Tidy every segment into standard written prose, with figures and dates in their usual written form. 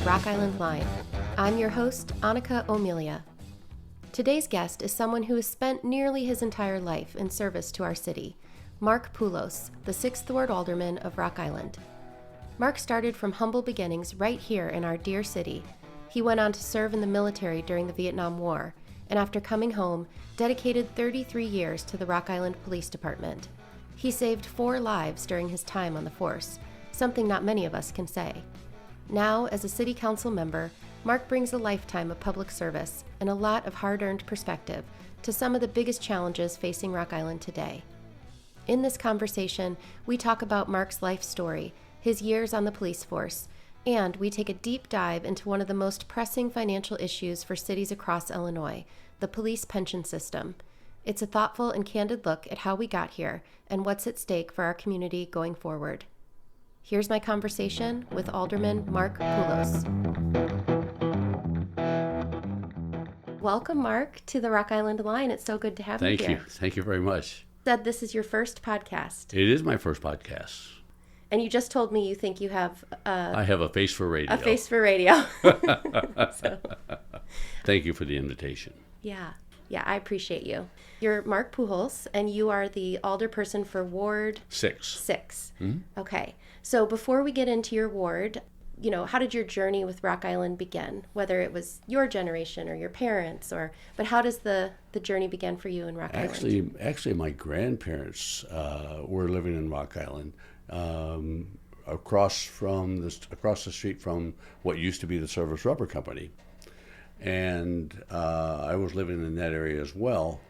Rock Island Line. I'm your host, Annika O'Melia. Today's guest is someone who has spent nearly his entire life in service to our city, Mark Poulos, the 6th Ward Alderman of Rock Island. Mark started from humble beginnings right here in our dear city. He went on to serve in the military during the Vietnam War, and after coming home, dedicated 33 years to the Rock Island Police Department. He saved 4 lives during his time on the force, something not many of us can say. Now, as a city council member, Mark brings a lifetime of public service and a lot of hard-earned perspective to some of the biggest challenges facing Rock Island today. In this conversation, we talk about Mark's life story, his years on the police force, and we take a deep dive into one of the most pressing financial issues for cities across Illinois, the police pension system. It's a thoughtful and candid look at how we got here and what's at stake for our community going forward. Here's my conversation with Alderman Mark Poulos. Welcome, Mark, to the Rock Island Line. It's so good to have you here. Thank you. Thank you very much. Said this is your first podcast. It is my first podcast. And you just told me you think you have I have a face for radio. a face for radio. So, Thank you for the invitation. yeah, I appreciate you. You're Mark Poulos, and you are the alderperson for Ward 6. 6. Mm-hmm. Okay. So before we get into your ward, how did your journey with Rock Island begin? Whether it was your generation or your parents, but how does the journey begin for you in Rock Island? Actually, my grandparents were living in Rock Island, across the street from what used to be the Service Rubber Company, and I was living in that area as well.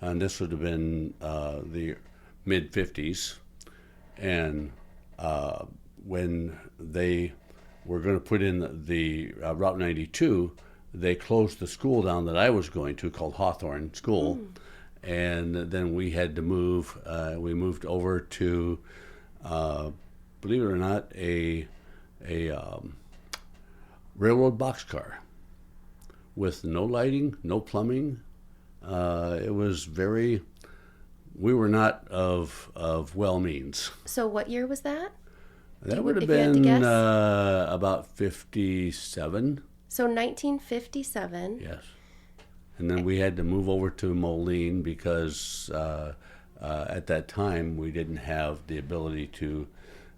And this would have been the mid '50s, and when they were going to put in the Route 92, they closed the school down that I was going to, called Hawthorne School, and then we had to move. We moved over to, believe it or not, a railroad boxcar with no lighting, no plumbing. It was we were not of well means. So what year was that? That would have been about 57. So 1957. Yes. And then we had to move over to Moline because at that time we didn't have the ability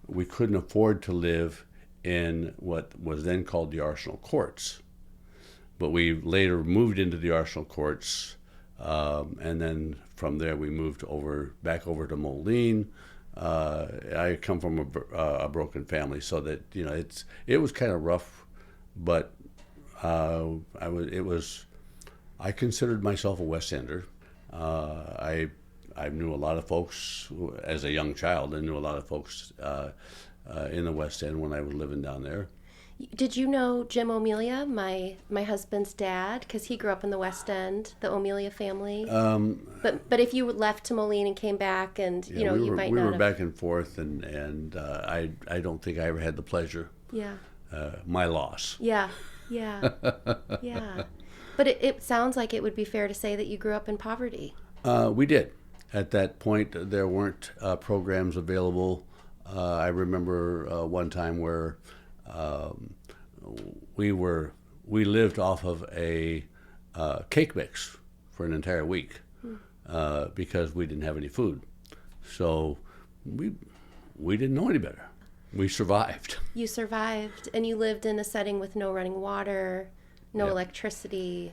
we couldn't afford to live in what was then called the Arsenal Courts. But we later moved into the Arsenal Courts, and then from there we moved back over to Moline. I come from a broken family, so that it was kind of rough, but I considered myself a West Ender. I knew a lot of folks as a young child. I knew a lot of folks in the West End when I was living down there. Did you know Jim O'Melia, my husband's dad? Because he grew up in the West End, the O'Melia family. But if you left to Moline and came back, and you might not. We were back and forth, and I don't think I ever had the pleasure. Yeah. My loss. Yeah. But it sounds like it would be fair to say that you grew up in poverty. We did. At that point, there weren't programs available. I remember one time where we lived off of a cake mix for an entire week because we didn't have any food. So we didn't know any better. We survived. You survived, and you lived in a setting with no running water, no electricity.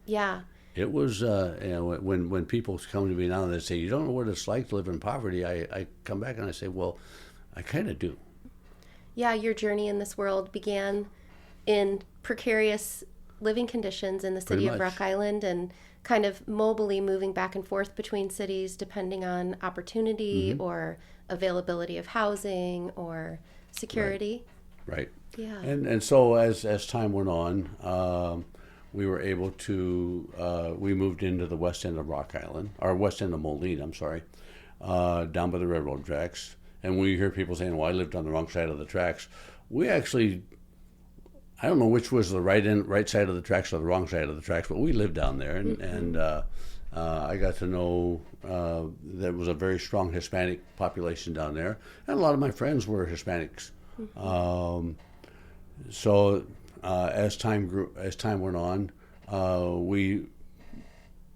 Yeah. It was when people come to me now and they say, you don't know what it's like to live in poverty, I come back and I say, well, I kind of do. Yeah, your journey in this world began in precarious living conditions in the city of Rock Island, and kind of mobily moving back and forth between cities depending on opportunity or availability of housing or security. Right. Yeah. And so as time went on, we were able to, we moved into the west end of Rock Island, or west end of Moline, I'm sorry, down by the railroad tracks. And when you hear people saying, well, I lived on the wrong side of the tracks, we actually, I don't know which was the right side of the tracks or the wrong side of the tracks, but we lived down there. And I got to know there was a very strong Hispanic population down there. And a lot of my friends were Hispanics. So as time went on, we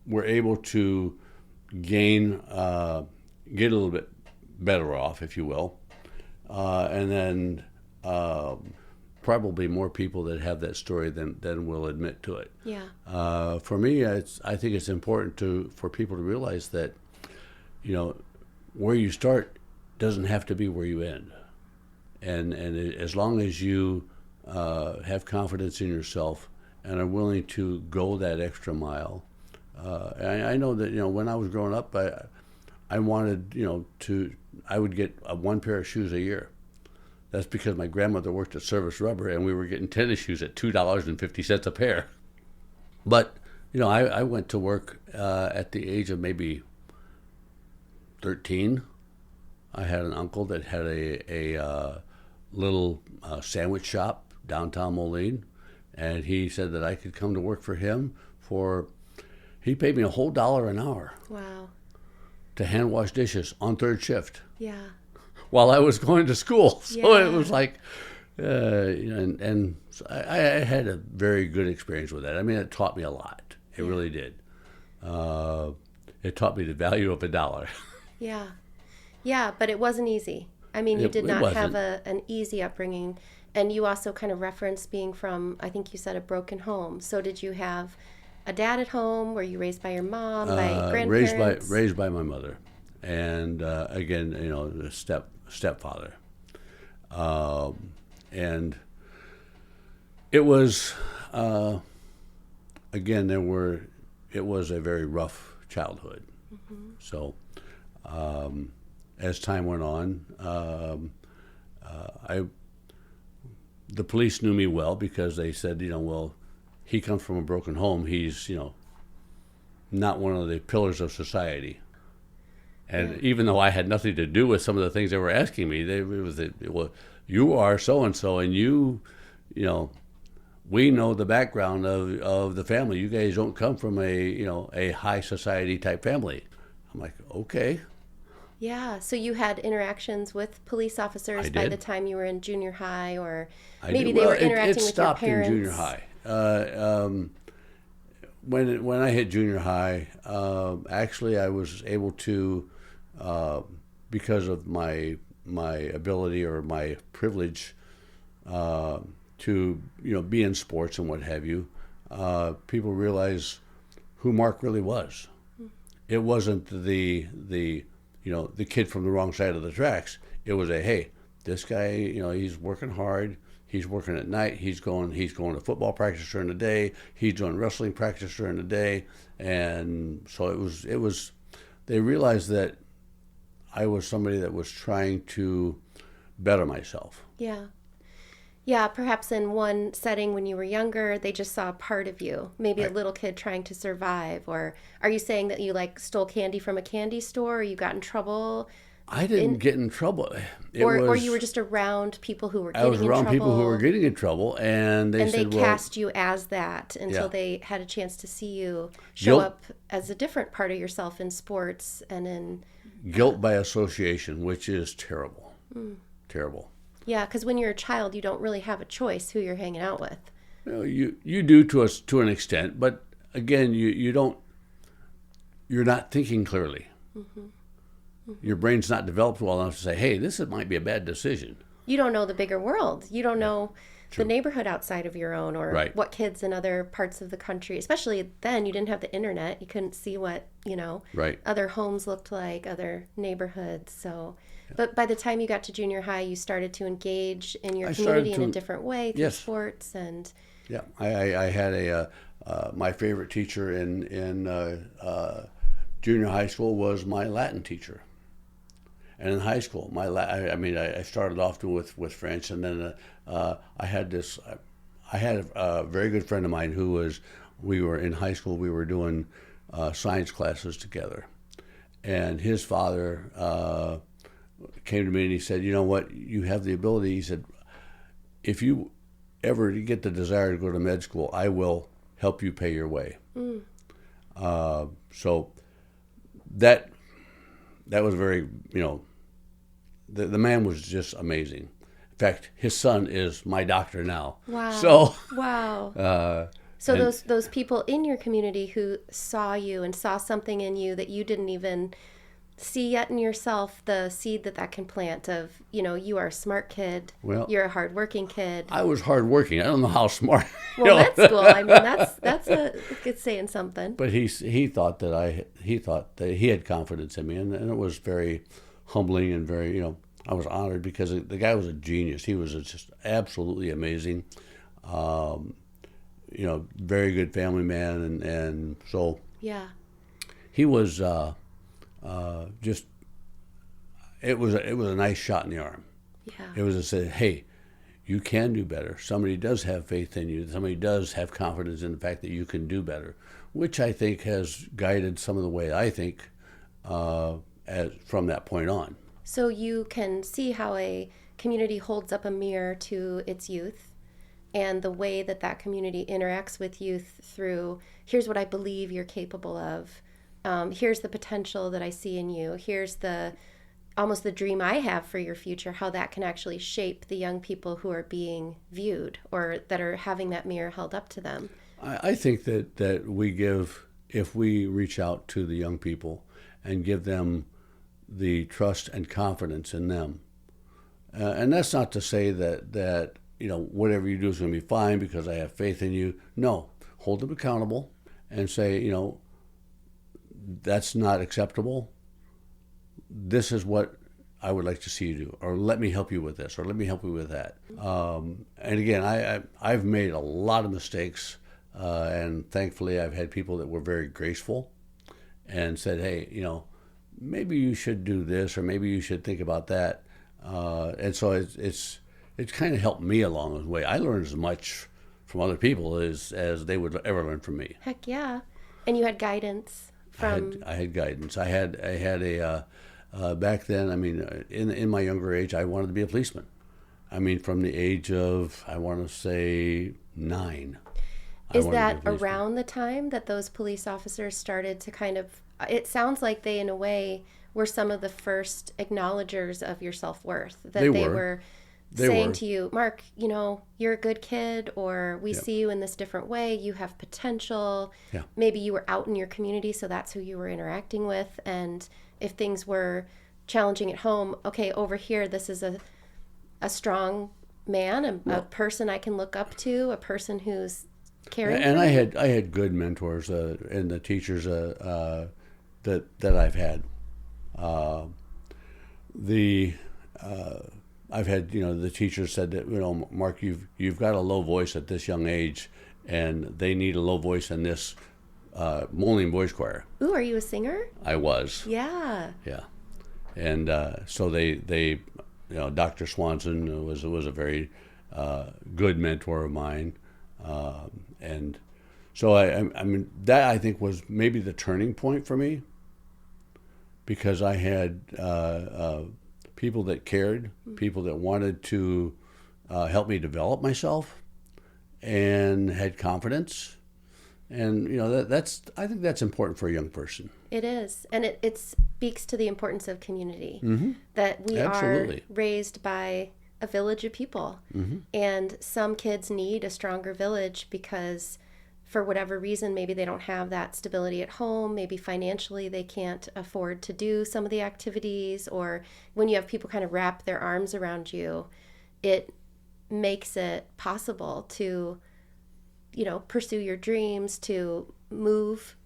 were able to get a little bit better off, if you will, and then probably more people that have that story than will admit to it. Yeah. For me, I think it's important for people to realize that, where you start doesn't have to be where you end, and as long as you have confidence in yourself and are willing to go that extra mile. I know that when I was growing up, I wanted I would get one pair of shoes a year. That's because my grandmother worked at Service Rubber, and we were getting tennis shoes at $2.50 a pair. But I went to work at the age of maybe 13. I had an uncle that had a little sandwich shop downtown Moline, and he said that I could come to work for him he paid me a whole $1 an hour. Wow. To hand wash dishes on third shift. Yeah. While I was going to school. So Yeah. it was like, and so I had a very good experience with that. I mean, it taught me a lot. It really did. It taught me the value of $1. Yeah. Yeah, but it wasn't easy. I mean, you did not have wasn't. an easy upbringing. And you also kind of referenced being from, I think you said, a broken home. So did you have a dad at home? Were you raised by your mom, by grandparents? Raised by my mother. And again, the stepfather. And it was, again, it was a very rough childhood. Mm-hmm. So as time went on, the police knew me well because they said, well, he comes from a broken home. He's, not one of the pillars of society. And even though I had nothing to do with some of the things they were asking me, well, you are so-and-so, and we know the background of the family. You guys don't come from a high society type family. I'm like, okay. Yeah, so you had interactions with police officers by the time you were in junior high, or maybe they were interacting with your parents. It stopped in junior high. When I hit junior high, actually I was able to, because of my ability or my privilege to be in sports and what have you, people realize who Mark really was. It wasn't the kid from the wrong side of the tracks. It was hey, this guy, he's working hard. He's working at night. He's going to football practice during the day. He's doing wrestling practice during the day. And so it was. They realized that I was somebody that was trying to better myself. Yeah. Yeah, perhaps in one setting when you were younger, they just saw a part of you, maybe a little kid trying to survive. Or are you saying that you stole candy from a candy store, or you got in trouble? I didn't get in trouble. Or you were just around people who were getting in trouble. I was around people who were getting in trouble, and they said, cast you as that until they had a chance to see you show up as a different part of yourself in sports and in... Guilt by association, which is terrible. Terrible. Yeah, because when you're a child, you don't really have a choice who you're hanging out with. You do to an extent, but again, you're not thinking clearly. Mm-hmm. Mm-hmm. Your brain's not developed well enough to say, hey, might be a bad decision. You don't know the bigger world. You don't know the neighborhood outside of your own, or what kids in other parts of the country, especially then, you didn't have the internet. You couldn't see what, other homes looked like, other neighborhoods. So, but by the time you got to junior high, you started to engage in your community in a different way through sports and... Yeah, I had my favorite teacher in junior high school was my Latin teacher. And in high school, I started off with French, and then I had a very good friend of mine we were in high school, we were doing science classes together. And his father came to me and he said, you know what, you have the ability, he said, if you ever get the desire to go to med school, I will help you pay your way. So that was very, the man was just amazing. In fact, his son is my doctor now. Wow. So, wow. So those people in your community who saw you and saw something in you that you didn't even see yet in yourself, the seed that can plant of, you are a smart kid, well, you're a hardworking kid. I was hardworking. I don't know how smart. Well, that's cool. I mean, that's it's saying something. But he thought that he had confidence in me, and it was very humbling and very, I was honored because the guy was a genius. He was just absolutely amazing. Very good family man, and so yeah, he was just. It was a nice shot in the arm. Yeah, it was to say, hey, you can do better. Somebody does have faith in you. Somebody does have confidence in the fact that you can do better, which I think has guided some of the way I think from that point on. So you can see how a community holds up a mirror to its youth, and the way that community interacts with youth through, here's what I believe you're capable of. Here's the potential that I see in you. Here's almost the dream I have for your future, how that can actually shape the young people who are being viewed or that are having that mirror held up to them. I think that if we reach out to the young people and give them the trust and confidence in them, and that's not to say that whatever you do is going to be fine because I have faith in you. No, hold them accountable and say, that's not acceptable. This is what I would like to see you do, or let me help you with this, or let me help you with that. And again, I've made a lot of mistakes, and thankfully I've had people that were very graceful and said, hey, maybe you should do this, or maybe you should think about that. And so it's kind of helped me along the way. I learned as much from other people as they would ever learn from me. Heck yeah. And you had guidance from... I had guidance. I had a... back then, in my younger age, I wanted to be a policeman. From the age of, I want to say, 9. Is that around the time that those police officers started to kind of, it sounds like they, in a way, were some of the first acknowledgers of your self-worth. That they were saying to you, Mark, you're a good kid, or we see you in this different way. You have potential. Yeah. Maybe you were out in your community, so that's who you were interacting with. And if things were challenging at home, okay, over here, this is a strong man, a person I can look up to, a person who's caring. And I had good mentors and the teachers that I've had. I've had the teachers said that Mark, you've got a low voice at this young age, and they need a low voice in this Moline Boys Choir. Ooh, are you a singer? I was. Yeah. Yeah, and so they Dr. Swanson was a very good mentor of mine, and so that I think was maybe the turning point for me, because I had people that cared, people that wanted to help me develop myself, and had confidence. And I think that's important for a young person. It is, and it speaks to the importance of community. Mm-hmm. That we Absolutely. Are raised by a village of people, mm-hmm. and some kids need a stronger village because, for whatever reason, maybe they don't have that stability at home. Maybe financially they can't afford to do some of the activities, or when you have people kind of wrap their arms around you, it makes it possible to pursue your dreams, to move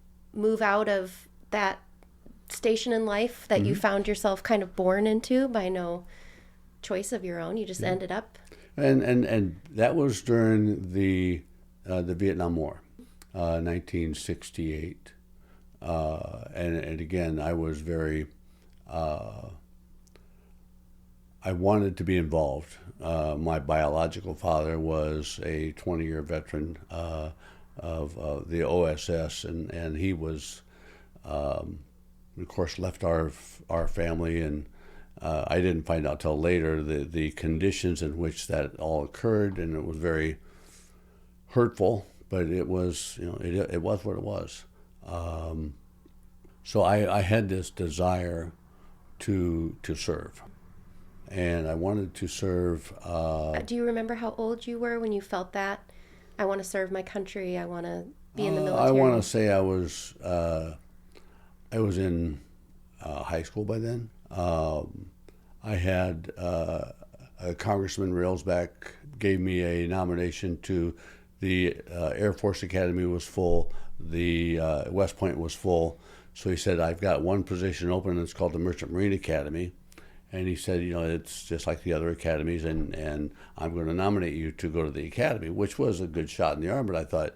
out of that station in life that mm-hmm. you found yourself kind of born into by no choice of your own. You just ended up. And that was during the Vietnam War, 1968. And again, I was very, I wanted to be involved. My biological father was a 20-year veteran of the OSS, and he was, of course, left our family, and I didn't find out till later the conditions in which that all occurred, and it was very hurtful, but it was, it was what it was. So I had this desire to serve. and I wanted to serve. Do you remember how old you were when you felt that? I want to serve my country. I want to be in the military. I want to say I was in high school by then. I had Congressman Railsback gave me a nomination to the Air Force Academy was full. The West Point was full. So he said, I've got one position open, and it's called the Merchant Marine Academy. And he said, it's just like the other academies, and I'm going to nominate you to go to the academy, which was a good shot in the arm. But I thought,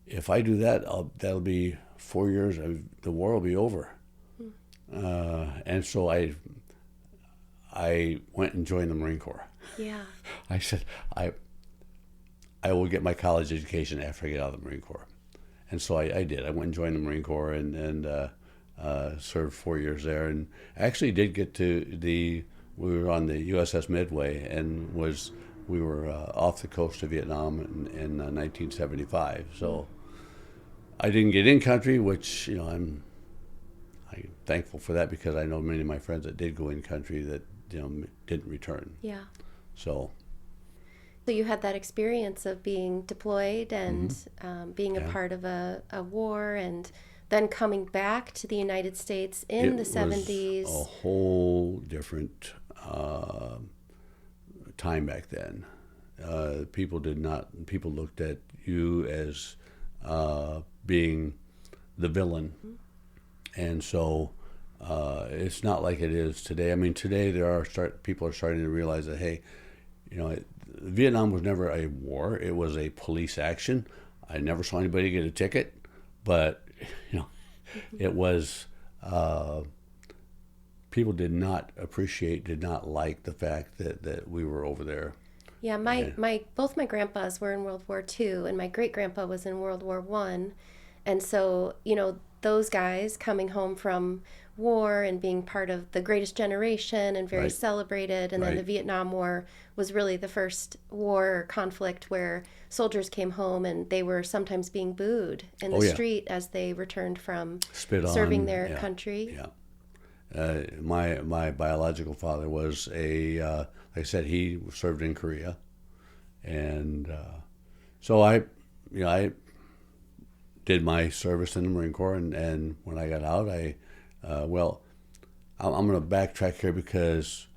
if I do that, that'll be 4 years. The war will be over. And so I went and joined the Marine Corps. Yeah. I said, I will get my college education after I get out of the Marine Corps. And so I did. I went and joined the Marine Corps and served 4 years there. And actually did get to we were on the USS Midway and we were off the coast of Vietnam in 1975. So I didn't get in country, which, I'm thankful for that because I know many of my friends that did go in country that, didn't return. Yeah. So you had that experience of being deployed and being a Yeah. part of a war and then coming back to the United States in the 70s. Was a whole different time back then. People looked at you as being the villain. And so it's not like it is today. I mean, today people are starting to realize that, hey, Vietnam was never a war. It was a police action. I never saw anybody get a ticket, but it was people did not like the fact that we were over there. Yeah, both my grandpas were in World War II, and my great grandpa was in World War I, and so those guys coming home from war and being part of the greatest generation and very Right. celebrated, and then Right. the Vietnam War was really the first war or conflict where soldiers came home and they were sometimes being booed in the Oh, yeah. street as they returned from Spit on, serving their yeah, country. Yeah. My biological father was like I said, he served in Korea, and so I did my service in the Marine Corps, and when I got out, I'm going to backtrack here because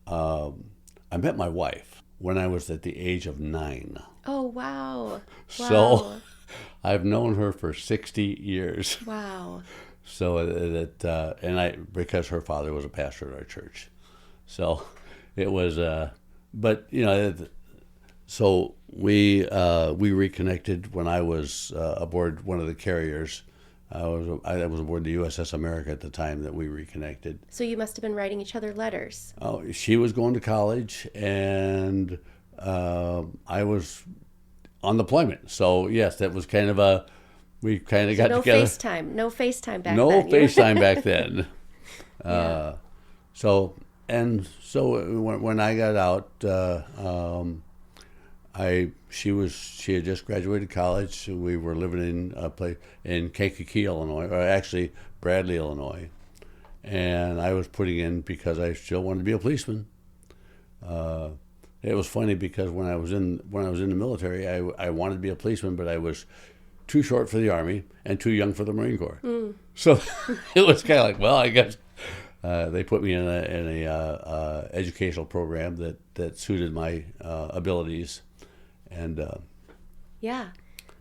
I met my wife when I was at the age of 9. Oh, wow. So I've known her for 60 years. Wow. So because her father was a pastor at our church, so it was. But so we reconnected when I was aboard one of the carriers. I was aboard the USS America at the time that we reconnected. So you must have been writing each other letters. Oh, she was going to college, and I was on deployment. So yes, that was kind of we kind of got together. No FaceTime back then. No FaceTime back then. Yeah. So when I got out, she had just graduated college. So we were living in a place in Kankakee, Illinois, or actually Bradley, Illinois, and I was putting in because I still wanted to be a policeman. It was funny because when I was in the military, I wanted to be a policeman, but I was too short for the Army and too young for the Marine Corps. So it was kind of like, well, I guess they put me in a educational program that suited my abilities, and Yeah.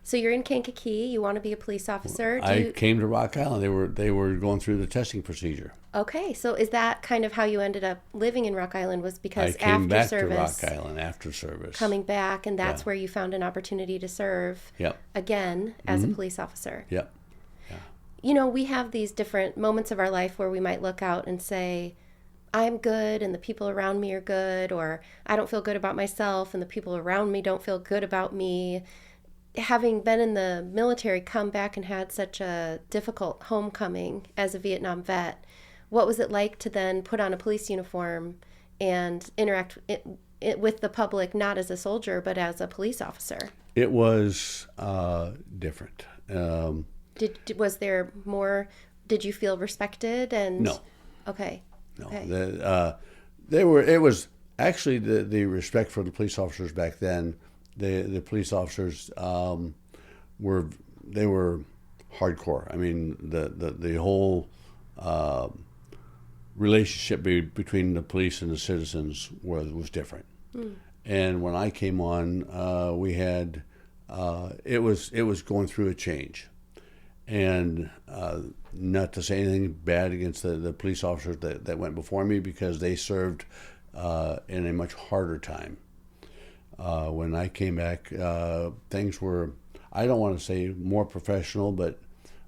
So you're in Kankakee. You want to be a police officer. I came to Rock Island. They were going through the testing procedure. Okay. So is that kind of how you ended up living in Rock Island? Was because I came after back service, to Rock Island after service. coming back, and that's Yeah. where you found an opportunity to serve Yep. again as a police officer. Yep. We have these different moments of our life where we might look out and say, I'm good and the people around me are good, or I don't feel good about myself and the people around me don't feel good about me. Having been in the military, come back and had such a difficult homecoming as a Vietnam vet, what was it like to then put on a police uniform and interact with the public, not as a soldier, but as a police officer? It was different. Was there more? Did you feel respected? And No. Okay. No, Okay. It was actually the respect for the police officers back then. The police officers were they were hardcore. I mean, the whole relationship between the police and the citizens was different. And when I came on, we had it was going through a change, and not to say anything bad against the police officers that went before me, because they served in a much harder time. When I came back, things were, I don't want to say more professional, but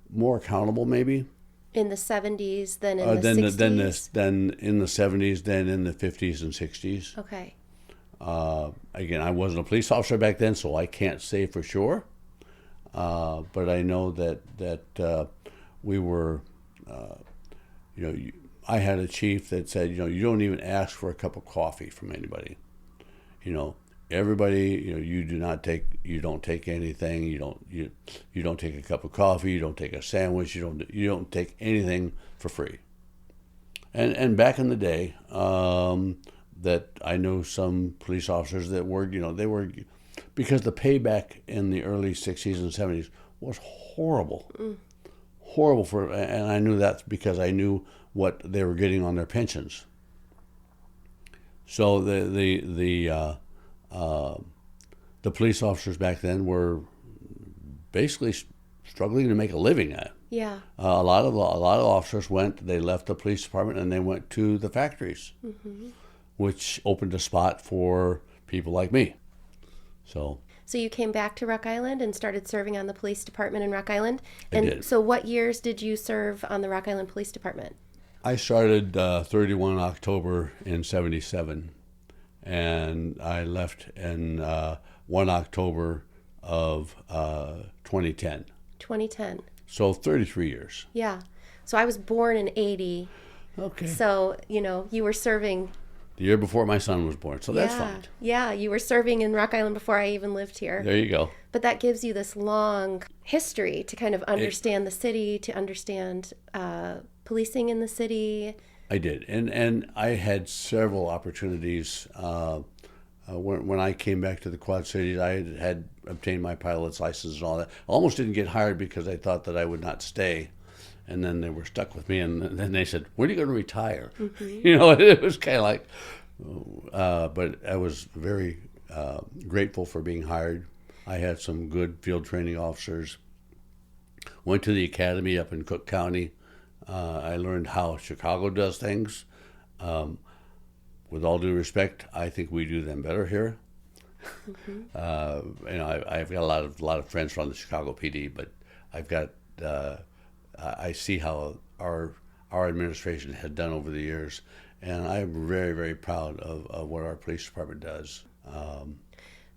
more accountable maybe. In the 70s, then in the 60s? Then in the 70s, then in the 50s and 60s. Okay. Again, I wasn't a police officer back then, so I can't say for sure. But I know that we were, I had a chief that said, you don't even ask for a cup of coffee from anybody. Everybody, you don't take anything. You don't take a cup of coffee. You don't take a sandwich. You don't take anything for free. And back in the day, that I know some police officers that were, they were, because the payback in the early 60s and 70s was horrible. Horrible and I knew that because I knew what they were getting on their pensions. So the police officers back then were basically struggling to make a living at. Yeah. A lot of officers they left the police department and they went to the factories, which opened a spot for people like me. So you came back to Rock Island and started serving on the police department in Rock Island? I did. So what years did you serve on the Rock Island Police Department? I started 31 October in 77, and I left in 1 October of 2010. 2010. So 33 years. Yeah. So I was born in 80. Okay. So, you were serving the year before my son was born, so that's fine. Yeah, you were serving in Rock Island before I even lived here. There you go. But that gives you this long history to kind of understand the city, to understand policing in the city. I did, and I had several opportunities. When I came back to the Quad Cities, I had obtained my pilot's license and all that. I almost didn't get hired because I thought that I would not stay. And then they were stuck with me, and then they said, "When are you going to retire?" It was kind of like, but I was very grateful for being hired. I had some good field training officers. Went to the academy up in Cook County. I learned how Chicago does things. With all due respect, I think we do them better here. I've got a lot of friends from the Chicago PD, but I've got. I see how our administration has done over the years, and I'm very, very proud of what our police department does.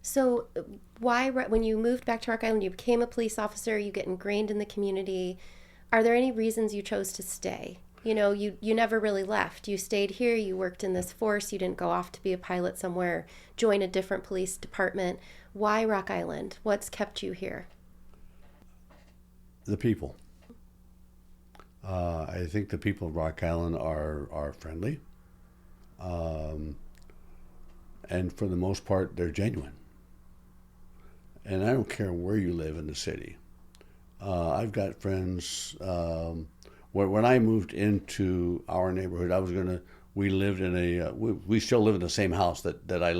So why, when you moved back to Rock Island, you became a police officer, you get ingrained in the community. Are there any reasons you chose to stay? You never really left. You stayed here, you worked in this force, you didn't go off to be a pilot somewhere, join a different police department. Why Rock Island? What's kept you here? The people. I think the people of Rock Island are friendly, and for the most part, they're genuine. And I don't care where you live in the city. I've got friends. When I moved into our neighborhood, we lived in we still live in the same house that I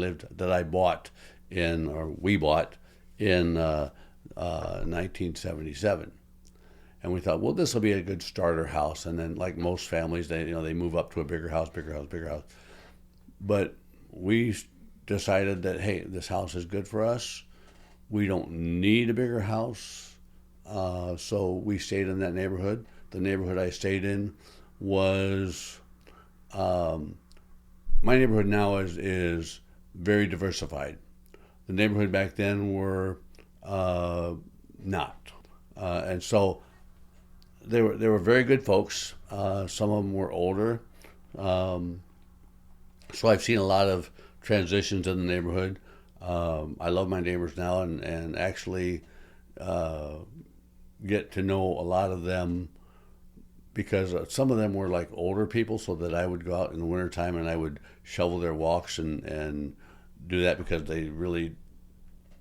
bought we bought in 1977. And we thought, well, this will be a good starter house. And then, like most families, they move up to a bigger house. But we decided that, hey, this house is good for us. We don't need a bigger house. So we stayed in that neighborhood. The neighborhood I stayed in was, my neighborhood now is very diversified. The neighborhood back then were not. And so they were very good folks. Some of them were older. So I've seen a lot of transitions in the neighborhood. I love my neighbors now and actually get to know a lot of them because some of them were like older people, so that I would go out in the wintertime and I would shovel their walks and do that because they really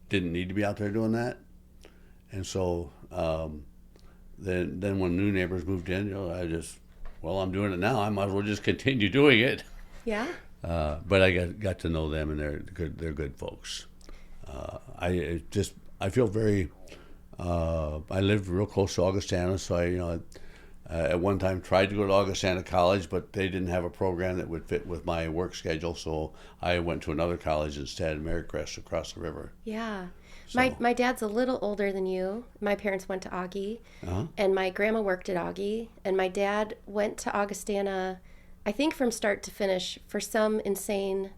didn't need to be out there doing that. And so then when new neighbors moved in, I'm doing it now. I might as well just continue doing it. Yeah. But I got to know them, and they're good folks. I feel very. I lived real close to Augustana, so I at one time tried to go to Augustana College, but they didn't have a program that would fit with my work schedule, so I went to another college instead, Marycrest, across the river. Yeah. So, My dad's a little older than you. My parents went to Augie, and my grandma worked at Augie, and my dad went to Augustana, I think from start to finish, for some insane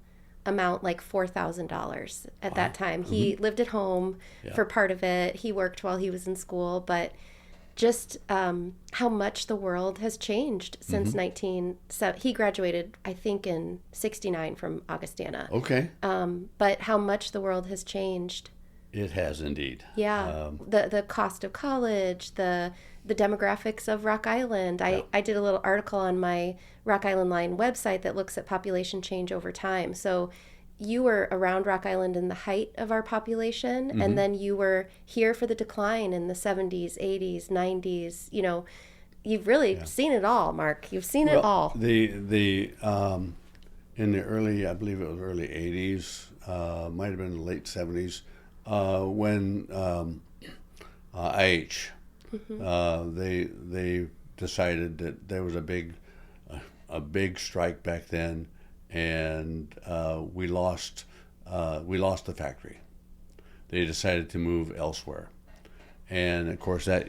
amount, like $4,000 at that time. He lived at home for part of it. He worked while he was in school, but just how much the world has changed since he graduated, I think, in 69 from Augustana. Okay. But how much the world has changed. It has indeed. Yeah. The cost of college, the demographics of Rock Island. I did a little article on my Rock Island Line website that looks at population change over time. So you were around Rock Island in the height of our population, and then you were here for the decline in the 70s, 80s, 90s. You've really seen it all, Mark. You've seen it all. The in the early, I believe it was early 80s, might have been the late 70s, when IH, they decided that there was a big strike back then, and we lost the factory. They decided to move elsewhere, and of course that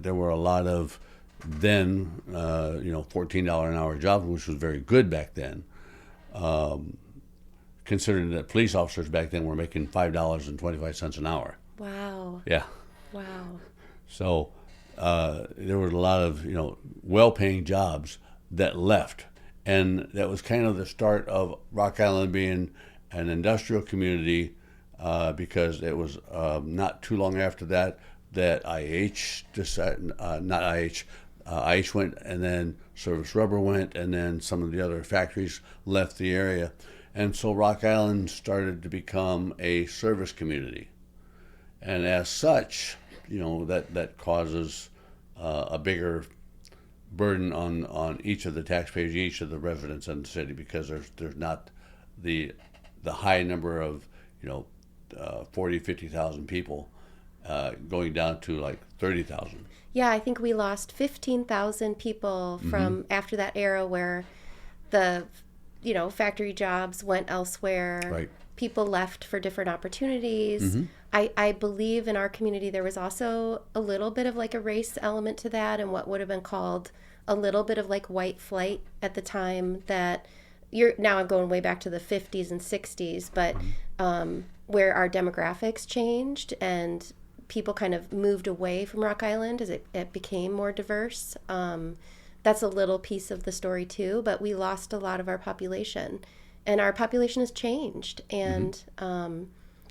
there were a lot of then $14 an hour jobs, which was very good back then. Considering that police officers back then were making $5.25 an hour. Wow. Yeah. Wow. So there were a lot of well-paying jobs that left, and that was kind of the start of Rock Island being an industrial community, because it was not too long after that IH decided, not IH. IH went, and then Service Rubber went, and then some of the other factories left the area. And so Rock Island started to become a service community. And as such, that causes a bigger burden on each of the taxpayers, each of the residents in the city, because there's not the high number of 50,000 people going down to like 30,000. Yeah, I think we lost 15,000 people from after that era where the factory jobs went elsewhere. Right. People left for different opportunities. I believe in our community there was also a little bit of like a race element to that, and what would have been called a little bit of like white flight at the time. That now I'm going way back to the 50s and 60s, but where our demographics changed and people kind of moved away from Rock Island as it became more diverse. That's a little piece of the story too, but we lost a lot of our population, and our population has changed. And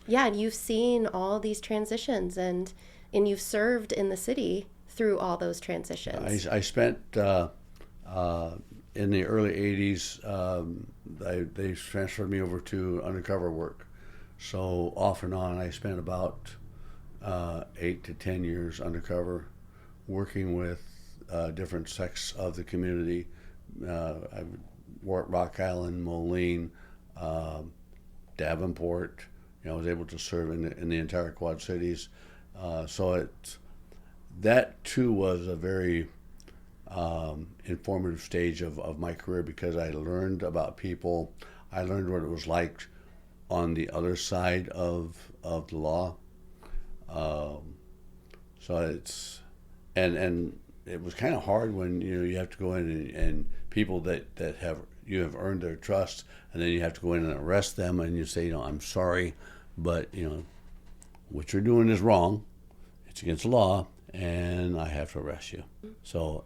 and you've seen all these transitions, and you've served in the city through all those transitions. I spent in the early 80s, they transferred me over to undercover work. So off and on, I spent about 8 to 10 years undercover, working with different sects of the community. I've worked Rock Island, Moline, Davenport. I was able to serve in the entire Quad Cities. So that too was a very informative stage of my career, because I learned about people. I learned what it was like on the other side of the law. So it's and it was kind of hard when you have to go in and people that have earned their trust, and then you have to go in and arrest them, and you say, I'm sorry, but what you're doing is wrong. It's against the law, and I have to arrest you. So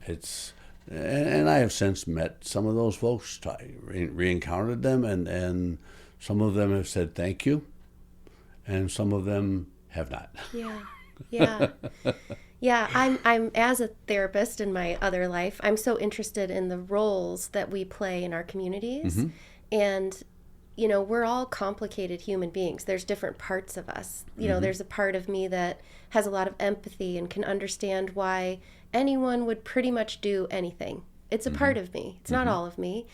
and I have since met some of those folks, re-encountered them, and some of them have said thank you, and some of them have not. Yeah. Yeah. Yeah, I'm as a therapist in my other life, I'm so interested in the roles that we play in our communities. And we're all complicated human beings. There's different parts of us. There's a part of me that has a lot of empathy and can understand why anyone would pretty much do anything. It's a part of me. It's not all of me.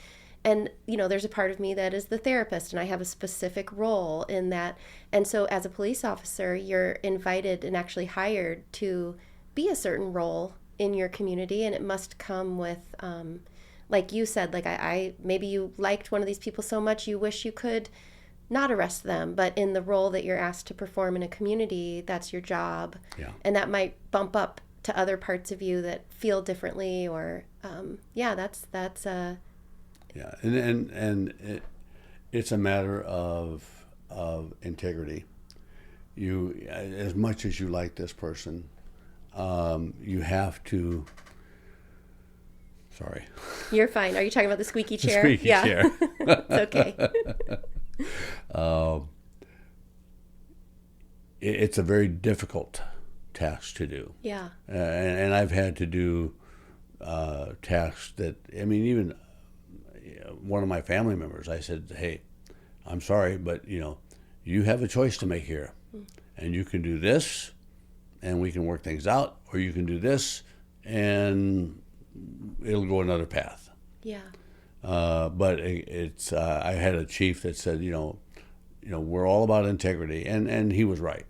And, there's a part of me that is the therapist, and I have a specific role in that. And so as a police officer, you're invited and actually hired to be a certain role in your community, and it must come with, like you said, like I maybe you liked one of these people so much you wish you could not arrest them, but in the role that you're asked to perform in a community, that's your job. Yeah. And that might bump up to other parts of you that feel differently, or Yeah, and it's a matter of integrity. You, as much as you like this person, you have to. Sorry. You're fine. Are you talking about the squeaky chair? The squeaky chair. It's okay. It's a very difficult task to do. Yeah. And I've had to do tasks that, even one of my family members, I said, hey, I'm sorry, but you have a choice to make here. And you can do this and we can work things out, or you can do this and it'll go another path. Yeah. But it's I had a chief that said, we're all about integrity, and he was right.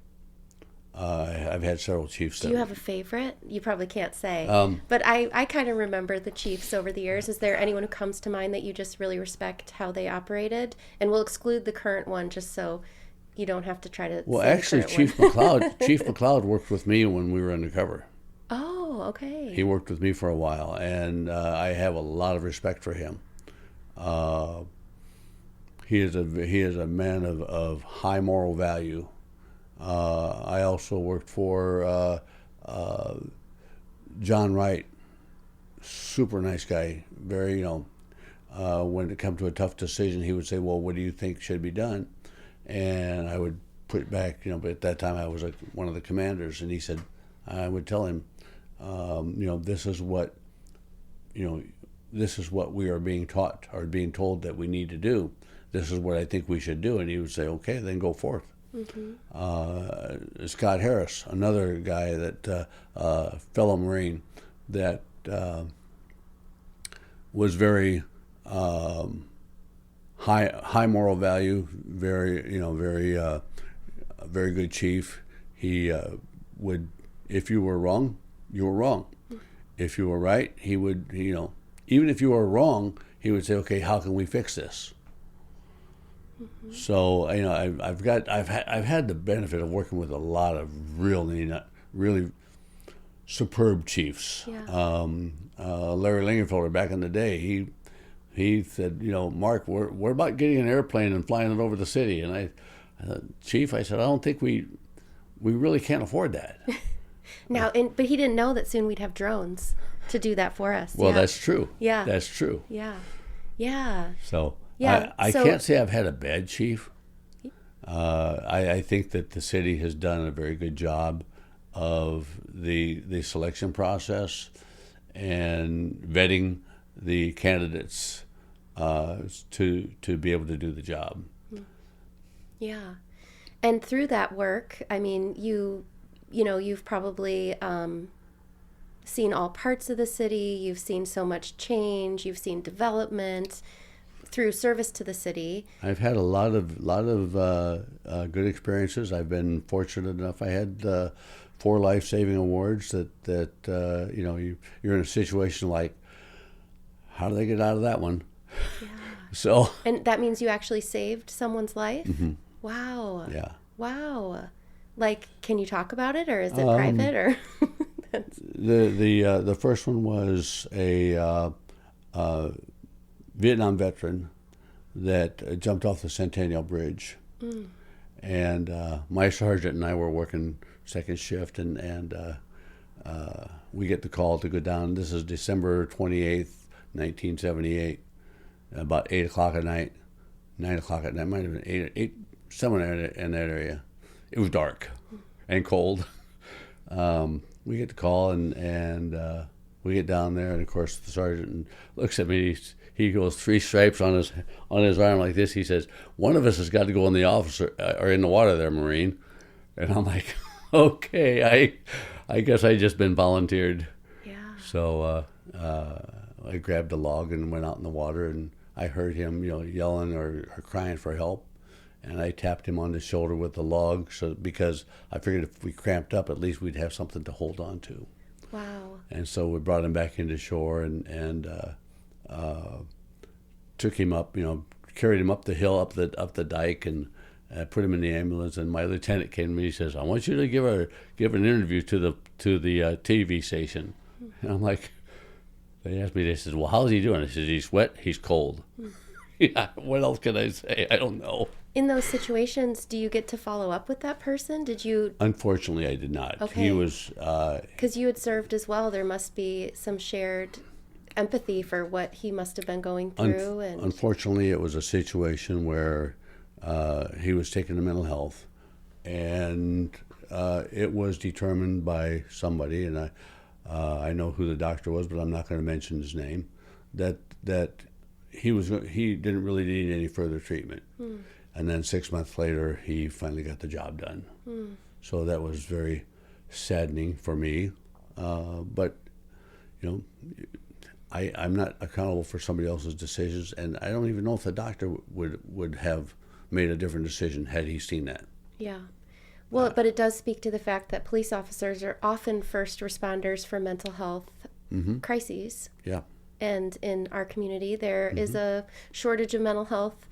I've had several chiefs. Do you have a favorite? You probably can't say. But I kind of remember the chiefs over the years. Is there anyone who comes to mind that you just really respect how they operated? And we'll exclude the current one just so you don't have to try to. Well, say actually, Chief McLeod, Chief McLeod worked with me when we were undercover. Oh, okay. He worked with me for a while, and I have a lot of respect for him. He is a man of high moral value. I also worked for John Wright, super nice guy. Very, when it comes to a tough decision, he would say, "Well, what do you think should be done?" And I would put back, but at that time I was one of the commanders, and he said, I would tell him, this is what we are being taught or being told that we need to do. This is what I think we should do. And he would say, okay, then go forth. Scott Harris, another guy that fellow Marine that was very high moral value, very good chief. He would, if you were wrong, you were wrong. If you were right, he would, even if you were wrong, he would say, okay, how can we fix this? So I've had the benefit of working with a lot of really superb chiefs. Yeah. Larry Lingenfelder, back in the day, he said, Mark, we're about getting an airplane and flying it over the city. And I Chief, I said, I don't think we really can't afford that. Now, but he didn't know that soon we'd have drones to do that for us. Well, yeah. That's true. Yeah. That's true. Yeah. Yeah. So yeah. I can't say I've had a bad chief. I think that the city has done a very good job of the selection process and vetting the candidates to be able to do the job. Yeah. And through that work, I mean, you've probably seen all parts of the city. You've seen so much change. You've seen development through service to the city. I've had a lot of good experiences. I've been fortunate enough. I had 4 life-saving awards that you're in a situation like, how do they get out of that one? Yeah. So. And that means you actually saved someone's life? Mm-hmm. Wow. Yeah. Wow. Like, can you talk about it, or is it private, or? The first one was a Vietnam veteran that jumped off the Centennial Bridge, and my sergeant and I were working second shift, and we get the call to go down. This is December 28th, 1978, about 8 o'clock at night, 9 o'clock at night, might have been 8 somewhere in that area. It was dark and cold. we get the call, and we get down there, and of course the sergeant looks at me. He goes 3 stripes on his arm like this. He says, "One of us has got to go in the officer or in the water there, Marine." And I'm like, "Okay, I guess I just been volunteered." Yeah. So I grabbed a log and went out in the water, and I heard him, yelling or crying for help. And I tapped him on the shoulder with the log, because I figured if we cramped up, at least we'd have something to hold on to. Wow. And so we brought him back into shore and took him up, carried him up the hill, up the dike, and put him in the ambulance. And my lieutenant came to me. He says, "I want you to give an interview to the TV station." And I'm like, they asked me. They said, "Well, how's he doing?" I said, "He's wet. He's cold." Yeah. What else can I say? I don't know. In those situations, do you get to follow up with that person? Did you? Unfortunately, I did not. Okay. He was... Because you had served as well. There must be some shared empathy for what he must have been going through. Unfortunately, it was a situation where he was taken to mental health, and it was determined by somebody, and I know who the doctor was, but I'm not going to mention his name, that he didn't really need any further treatment. And then 6 months later, he finally got the job done. So that was very saddening for me. But, I'm not accountable for somebody else's decisions, and I don't even know if the doctor would have made a different decision had he seen that. Yeah. Well, but it does speak to the fact that police officers are often first responders for mental health crises. Yeah. And in our community, there is a shortage of mental health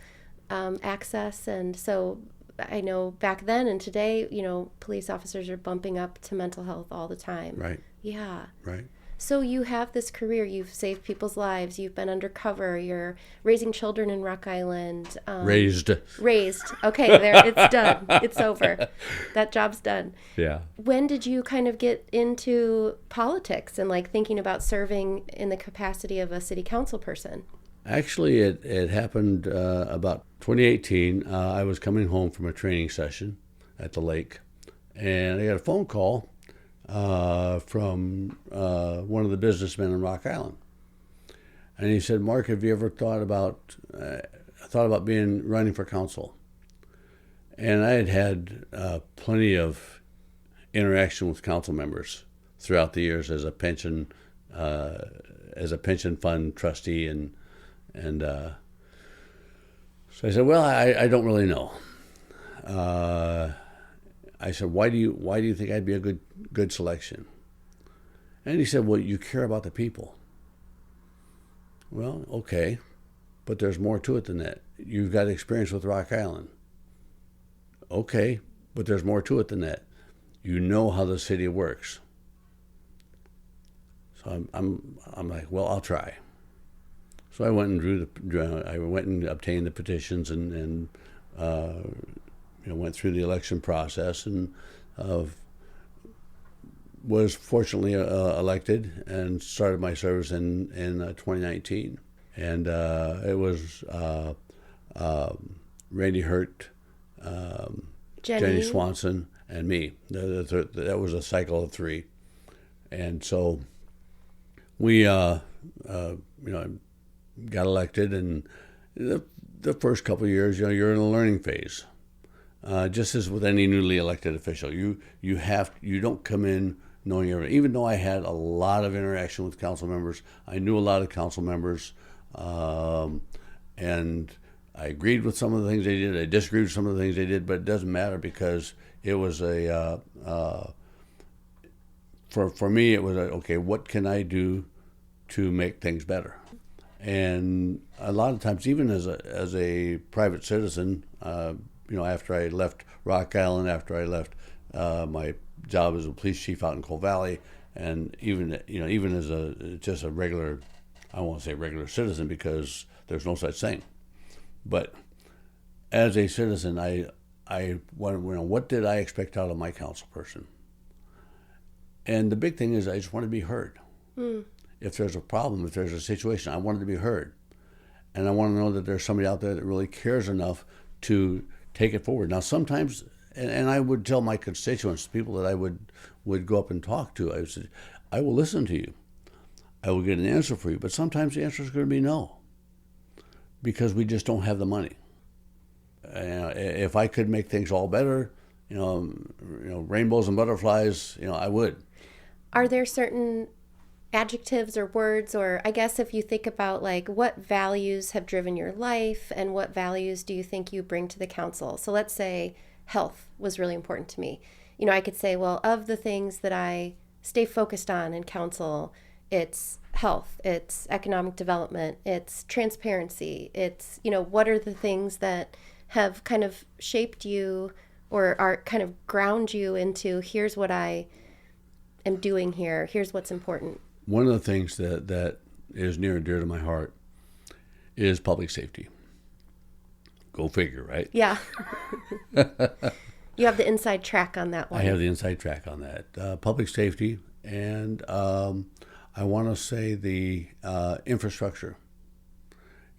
access. And so I know back then and today, police officers are bumping up to mental health all the time. Right. Yeah. Right. So you have this career, you've saved people's lives, you've been undercover, you're raising children in Rock Island. Raised. Okay, there, it's done. It's over. That job's done. Yeah. When did you kind of get into politics and thinking about serving in the capacity of a city council person? Actually, it happened about 2018. I was coming home from a training session at the lake, and I got a phone call from one of the businessmen in Rock Island, and he said, "Mark, have you ever thought about running for council?" And I had plenty of interaction with council members throughout the years as a pension fund trustee, and so I said, "Well, I don't really know." I said, why do you think I'd be a good selection?" And he said, "Well, you care about the people." Well, okay, but there's more to it than that. You've got experience with Rock Island. Okay, but there's more to it than that. You know how the city works. So I'm like, well, I'll try. So I went and obtained the petitions and went through the election process, and was fortunately elected and started my service in 2019. And it was Randy Hurt, Jenny Swanson, and me. That was a cycle of 3. And so we got elected, and the first couple of years, you're in a learning phase. Just as with any newly elected official, you don't come in knowing everything. Even though I had a lot of interaction with council members, I knew a lot of council members, and I agreed with some of the things they did. I disagreed with some of the things they did, but it doesn't matter, because it was for me it was okay, what can I do to make things better? And a lot of times, even as a private citizen, after I left Rock Island, after I left my job as a police chief out in Coal Valley, and even as just a regular, I won't say regular citizen because there's no such thing, but as a citizen, I what did I expect out of my council person? And the big thing is, I just want to be heard. If there's a problem, if there's a situation, I wanted to be heard, and I want to know that there's somebody out there that really cares enough to take it forward. Now, sometimes and I would tell my constituents, people that I would go up and talk to, I would say, I will listen to you. I will get an answer for you, but sometimes the answer is going to be no, because we just don't have the money. If I could make things all better, rainbows and butterflies, I would. Are there certain adjectives or words, or I guess if you think about like what values have driven your life and what values do you think you bring to the council? So let's say health was really important to me. I could say, well, of the things that I stay focused on in council, it's health, it's economic development, it's transparency, it's, what are the things that have kind of shaped you or are kind of ground you into here's what I am doing here, here's what's important. One of the things that is near and dear to my heart is public safety. Go figure, right? Yeah. You have the inside track on that one. I have the inside track on that. Public safety, and I want to say the infrastructure.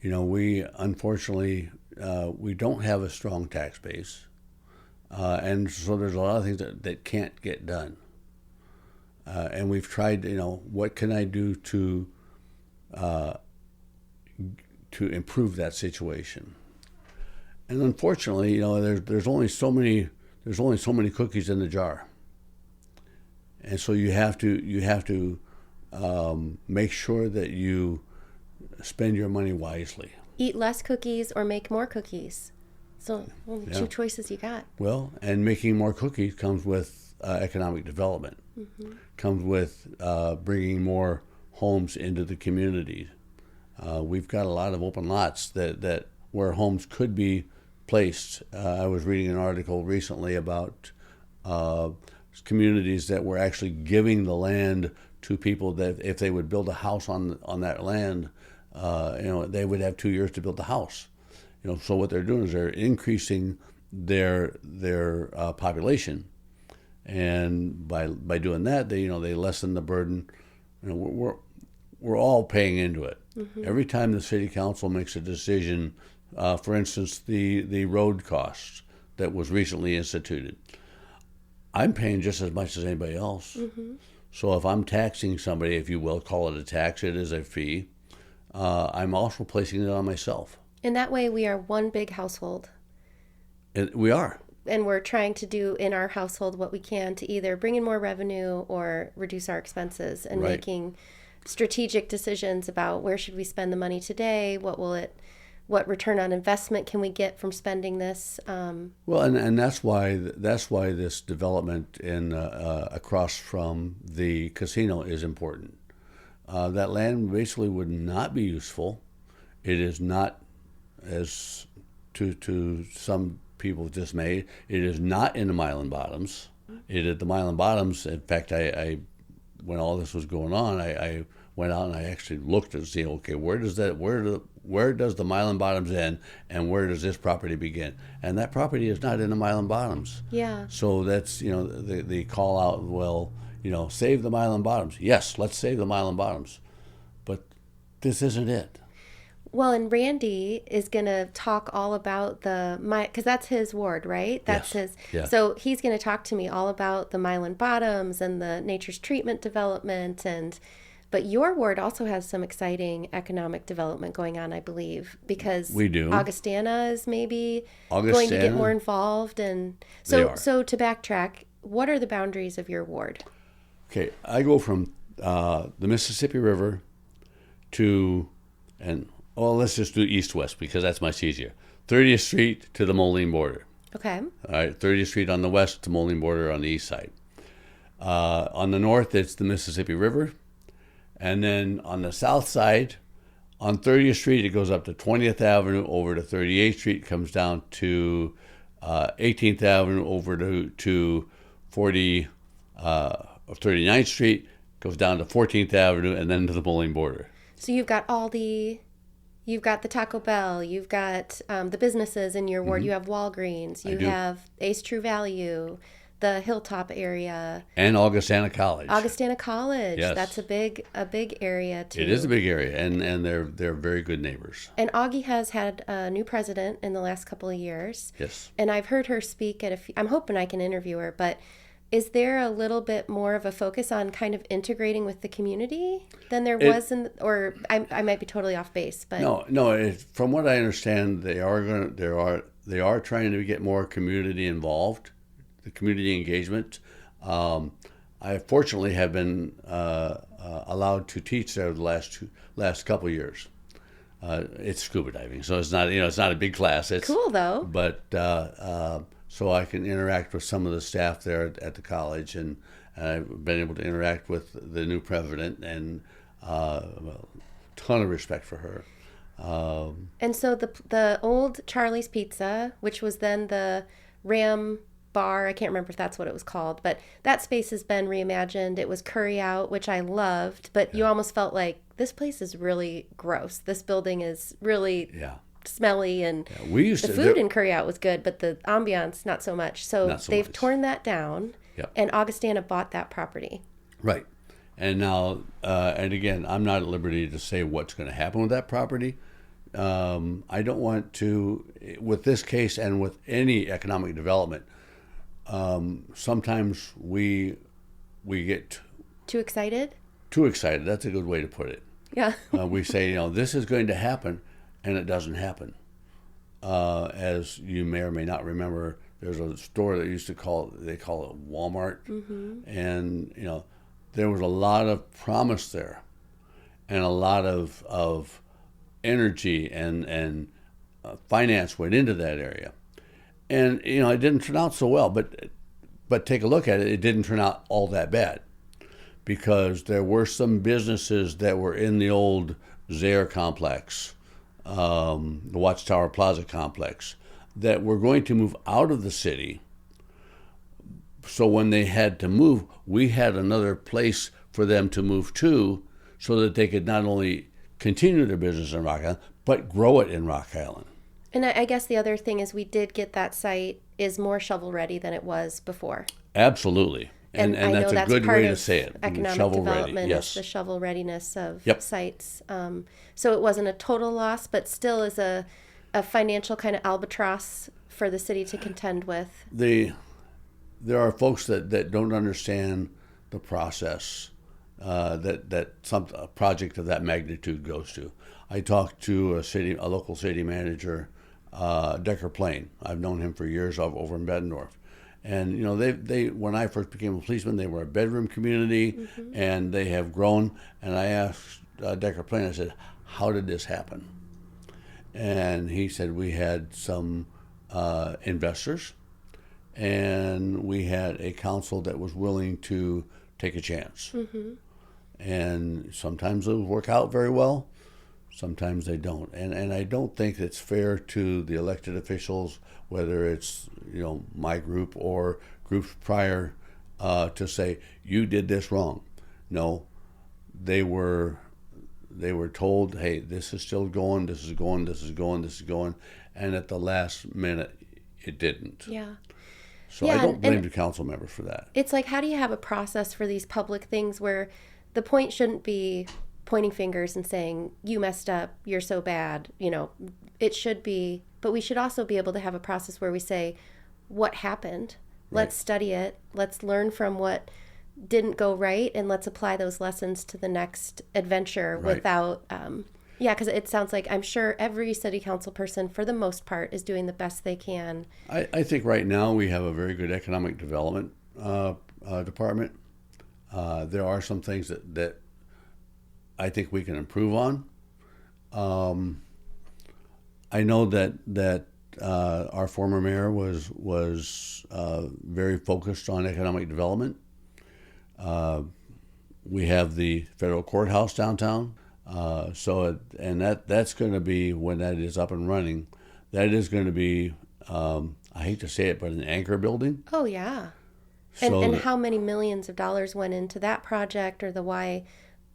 We unfortunately, we don't have a strong tax base. And so there's a lot of things that can't get done. And we've tried, what can I do to improve that situation? And unfortunately, there's only so many cookies in the jar. And so you have to make sure that you spend your money wisely. Eat less cookies or make more cookies. So only two choices you got. Well, and making more cookies comes with economic development. Mm-hmm. Comes with bringing more homes into the community. We've got a lot of open lots that where homes could be placed. I was reading an article recently about communities that were actually giving the land to people that if they would build a house on that land, they would have 2 years to build the house. So what they're doing is they're increasing their population, and by doing that, they lessen the burden. We're all paying into it. Mm-hmm. Every time the city council makes a decision, for instance, the road costs that was recently instituted, I'm paying just as much as anybody else. Mm-hmm. So if I'm taxing somebody, if you will, call it a tax, it is a fee. I'm also placing it on myself. In that way, we are one big household. We are. And we're trying to do in our household what we can to either bring in more revenue or reduce our expenses, and right. Making strategic decisions about where should we spend the money today, what return on investment can we get from spending this. Well, and that's why this development in across from the casino is important. That land basically would not be useful. It is not, as to some people's dismay, it is not in the Milan Bottoms. It is the Milan Bottoms. In fact, I when all this was going on, I went out and I actually looked to see, okay, where does the Milan Bottoms end and where does this property begin? And that property is not in the Milan Bottoms. Yeah. So that's, the call out, well, save the Milan Bottoms. Yes, let's save the Milan Bottoms. But this isn't it. Well, and Randy is going to talk all about because that's his ward, right? That's yes. his. Yeah. So he's going to talk to me all about the Milan Bottoms and the nature's treatment development. But your ward also has some exciting economic development going on, I believe, because we do. Augustana is maybe going to get more involved. And so to backtrack, what are the boundaries of your ward? Okay, I go from the Mississippi River let's just do east-west because that's much easier. 30th Street to the Moline border. Okay. All right, 30th Street on the west to Moline border on the east side. On the north, it's the Mississippi River. And then on the south side, on 30th Street, it goes up to 20th Avenue, over to 38th Street, comes down to 18th Avenue, over to 39th Street, goes down to 14th Avenue, and then to the Moline border. So you've got you've got the Taco Bell, you've got the businesses in your ward, mm-hmm. You have Walgreens, you have Ace True Value, the Hilltop area. And Augustana College. Augustana College. Yes. That's a big area too. It is a big area, and they're very good neighbors. And Augie has had a new president in the last couple of years. Yes. And I've heard her speak at a few, I'm hoping I can interview her, but is there a little bit more of a focus on kind of integrating with the community than there was or I might be totally off base, but no. From what I understand, they are trying to get more community involved, the community engagement. I fortunately have been allowed to teach there the last couple of years. It's scuba diving, so it's not a big class. It's cool though. But so I can interact with some of the staff there at the college, and I've been able to interact with the new president, and a ton of respect for her. And so the old Charlie's Pizza, which was then the Ram Bar, I can't remember if that's what it was called, but that space has been reimagined. It was Curry Out, which I loved, but you almost felt like this place is really gross. This building is really smelly, and the food in Curry Out was good, but the ambiance not so much. So they've torn that down, and Augustana bought that property. Right. And now, and again, I'm not at liberty to say what's going to happen with that property. I don't want to, with this case and with any economic development, sometimes we get too excited. That's a good way to put it. Yeah. We say, this is going to happen, and it doesn't happen. As you may or may not remember, there's a store that they call it Walmart, and there was a lot of promise there, and a lot of energy and finance went into that area, and it didn't turn out so well. But take a look at it; it didn't turn out all that bad, because there were some businesses that were in the old Zaire complex, the Watchtower Plaza complex, that were going to move out of the city. So when they had to move, we had another place for them to move to, so that they could not only continue their business in Rock Island, but grow it in Rock Island. And I guess the other thing is we did get that site is more shovel ready than it was before. Absolutely. And that's a good way to say it. Economic shovel development ready. Yes. is the shovel readiness of sites. So it wasn't a total loss, but still is a financial kind of albatross for the city to contend with. There are folks that don't understand the process that a project of that magnitude goes to. I talked to a local city manager, Decker Plain. I've known him for years over in Bettendorf. And they when I first became a policeman, they were a bedroom community, and they have grown. And I asked Decker Plain, I said, "How did this happen?" And he said, "We had some investors, and we had a council that was willing to take a chance. And sometimes those work out very well, sometimes they don't. And I don't think it's fair to the elected officials, whether it's my group or groups prior, to say you did this wrong. No, they were told, hey, this is still going, this is going, this is going, this is going, and at the last minute, it didn't. Yeah. So I don't blame the council members for that. It's like, how do you have a process for these public things where the point shouldn't be pointing fingers and saying, you messed up, you're so bad, it should be, but we should also be able to have a process where we say, what happened? Right. Let's study it. Let's learn from what didn't go right, and let's apply those lessons to the next adventure without, because it sounds like I'm sure every city council person, for the most part, is doing the best they can. I think right now we have a very good economic development department. There are some things that I think we can improve on. I know that our former mayor was very focused on economic development. We have the federal courthouse downtown, that's going to be, when that is up and running, that is going to be, I hate to say it, but an anchor building. Oh yeah. And how many millions of dollars went into that project, or the why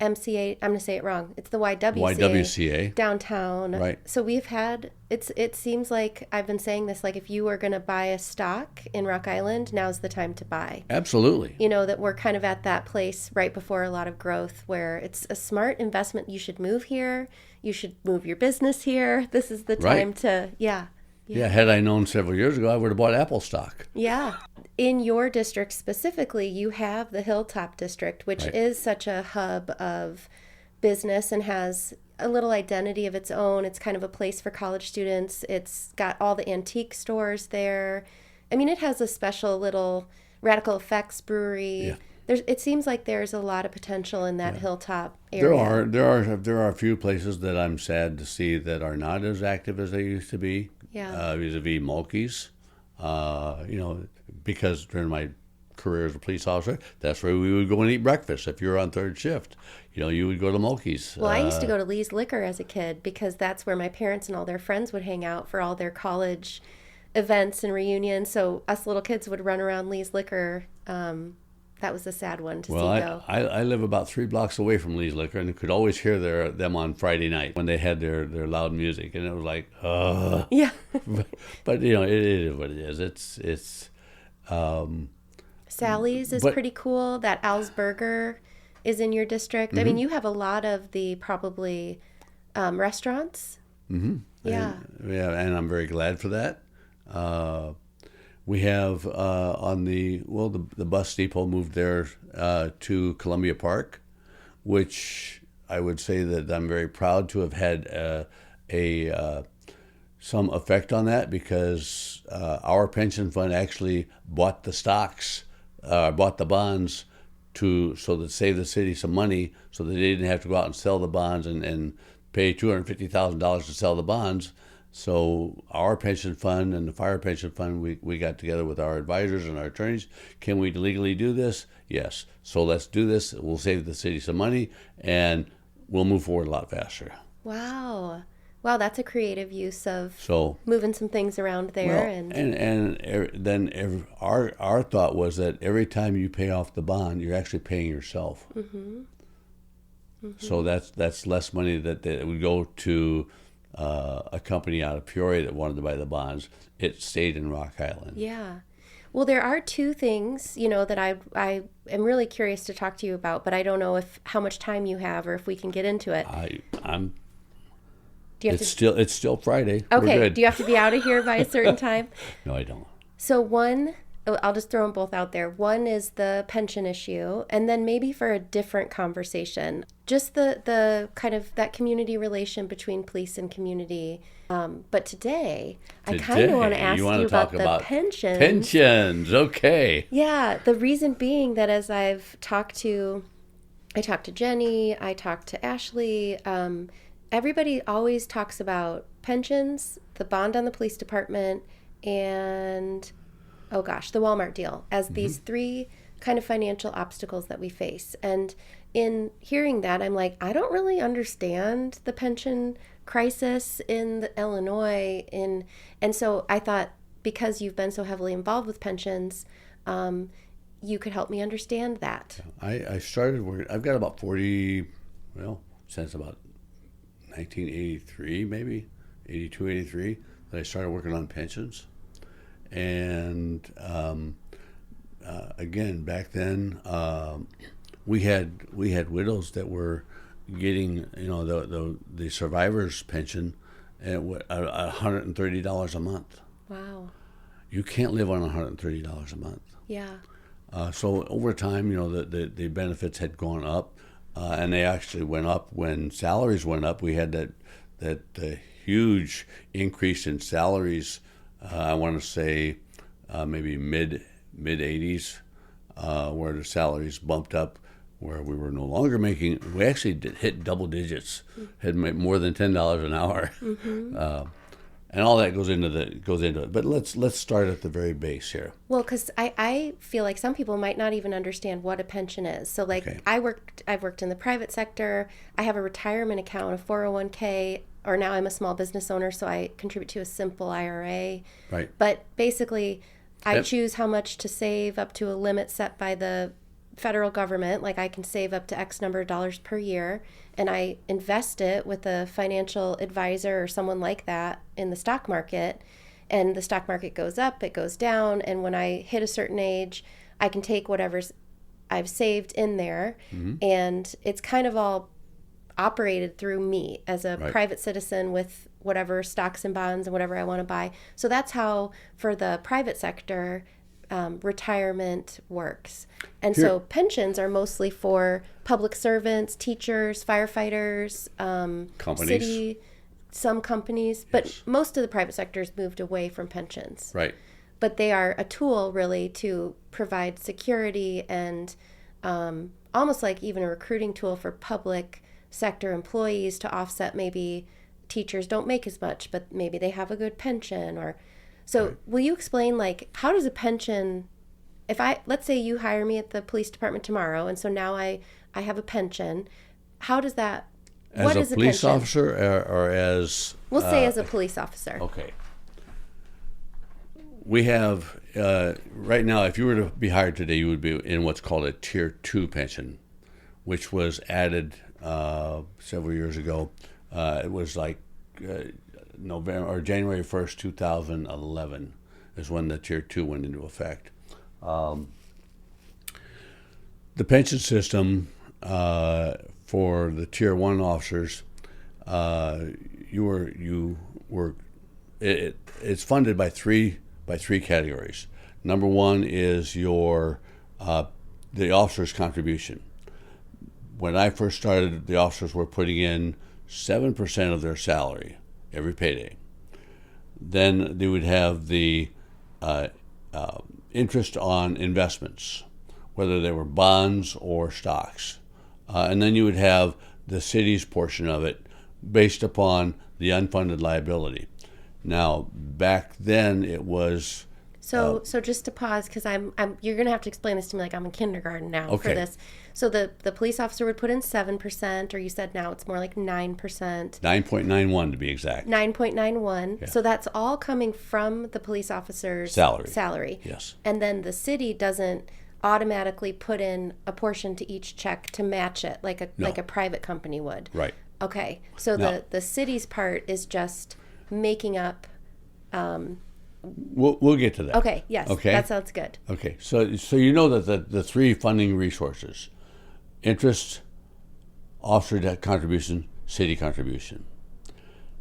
MCA, I'm going to say it wrong. It's the YWCA. YWCA. Downtown. Right. So we've had, it seems like I've been saying this, like if you were going to buy a stock in Rock Island, now's the time to buy. Absolutely. You know, that we're kind of at that place right before a lot of growth where it's a smart investment. You should move here. You should move your business here. This is the time to, yeah. Yeah, had I known several years ago, I would have bought Apple stock. Yeah. In your district specifically, you have the Hilltop District, which is such a hub of business and has a little identity of its own. It's kind of a place for college students. It's got all the antique stores there. I mean, it has a special little Radical Effects brewery. Yeah. It seems like there's a lot of potential in that Hilltop area. There are a few places that I'm sad to see that are not as active as they used to be. Yeah. Vis-a-vis Mulkey's, because during my career as a police officer, that's where we would go and eat breakfast. If you were on third shift, you would go to Mulkey's. Well, I used to go to Lee's Liquor as a kid because that's where my parents and all their friends would hang out for all their college events and reunions. So us little kids would run around Lee's Liquor. That was a sad one to see go. I live about 3 blocks away from Lee's Liquor and could always hear them on Friday night when they had their loud music, and it was like, yeah. but it is what it is. It's Sally's is pretty cool. That Al's Burger is in your district. I mean, you have a lot of the probably restaurants. Mm-hmm. Yeah. And I'm very glad for that. We have the bus depot moved there to Columbia Park, which I would say that I'm very proud to have had some effect on that, because our pension fund actually bought the stocks, bought the bonds so that save the city some money, so that they didn't have to go out and sell the bonds and pay $250,000 to sell the bonds. So our pension fund and the fire pension fund, we got together with our advisors and our attorneys. Can we legally do this? Yes. So let's do this. We'll save the city some money, and we'll move forward a lot faster. Wow, that's a creative use of moving some things around there. Then our thought was that every time you pay off the bond, you're actually paying yourself. Mm-hmm. Mm-hmm. So that's less money that would go to a company out of Peoria that wanted to buy the bonds. It stayed in Rock Island. Yeah. Well, there are two things, that I am really curious to talk to you about, but I don't know how much time you have or if we can get into it. It's still Friday. Okay. We're good. Do you have to be out of here by a certain time? No, I don't. So one, I'll just throw them both out there. One is the pension issue, and then maybe for a different conversation, just the kind of that community relation between police and community. But today I kind of want to ask you about the pensions. Pensions, okay. Yeah, the reason being that as I talked to Jenny, I talked to Ashley, everybody always talks about pensions, the bond on the police department, and the Walmart deal as these three kind of financial obstacles that we face. And in hearing that, I'm like, I don't really understand the pension crisis in Illinois. And so I thought, because you've been so heavily involved with pensions, you could help me understand that. I started working, I've got about 40, since about 1983, maybe, 82, 83, that I started working on pensions. And again, back then, we had widows that were getting the survivor's pension at $130 a month. Wow. You can't live on $130 a month. Yeah. So over time, the benefits had gone up, and they actually went up when salaries went up. We had that huge increase in salaries. I want to say maybe mid 80s, where the salaries bumped up, where we were no longer we actually hit double digits, had made more than $10 an hour. Mm-hmm. And all that goes into it. But let's start at the very base here. Well, because I feel like some people might not even understand what a pension is. So I've worked in the private sector. I have a retirement account, a 401k, or now I'm a small business owner, so I contribute to a simple IRA. Right. But basically, I choose how much to save up to a limit set by the federal government, like I can save up to X number of dollars per year, and I invest it with a financial advisor or someone like that in the stock market, and the stock market goes up, it goes down, and when I hit a certain age, I can take whatever's I've saved in there, and it's kind of all operated through me as a private citizen with whatever stocks and bonds and whatever I want to buy. So that's how, for the private sector, retirement works. And so pensions are mostly for public servants, teachers, firefighters, companies. Some companies, but most of the private sector has moved away from pensions. Right. But they are a tool really to provide security and almost like even a recruiting tool for public sector employees to offset maybe teachers don't make as much, but maybe they have a good pension. Or so will you explain, like, how does a pension, let's say you hire me at the police department tomorrow, and so now I have a pension, how does that, what is As a police pension? officer or as... We'll say as a police officer. Okay. We have, right now, if you were to be hired today, you would be in what's called a Tier 2 pension, which was added several years ago. It was like November or January 1st, 2011 is when the Tier 2 went into effect. The pension system for the Tier 1 officers, it's funded by three categories. Number one is the officer's contribution. When I first started, the officers were putting in 7% of their salary every payday. Then they would have the interest on investments, whether they were bonds or stocks. And then you would have the city's portion of it based upon the unfunded liability. Now, back then it was... So just to pause, because you're going to have to explain this to me like I'm in kindergarten now for this. So the police officer would put in 7%, or you said now it's more like 9%. 9.91 to be exact. 9.91. Yeah. So that's all coming from the police officer's salary. Yes. And then the city doesn't automatically put in a portion to each check to match it like a private company would. Right. Okay. So the city's part is just making up... We'll get to that. Okay, yes. Okay. That sounds good. Okay, so you know that the three funding resources: interest, officer contribution, city contribution.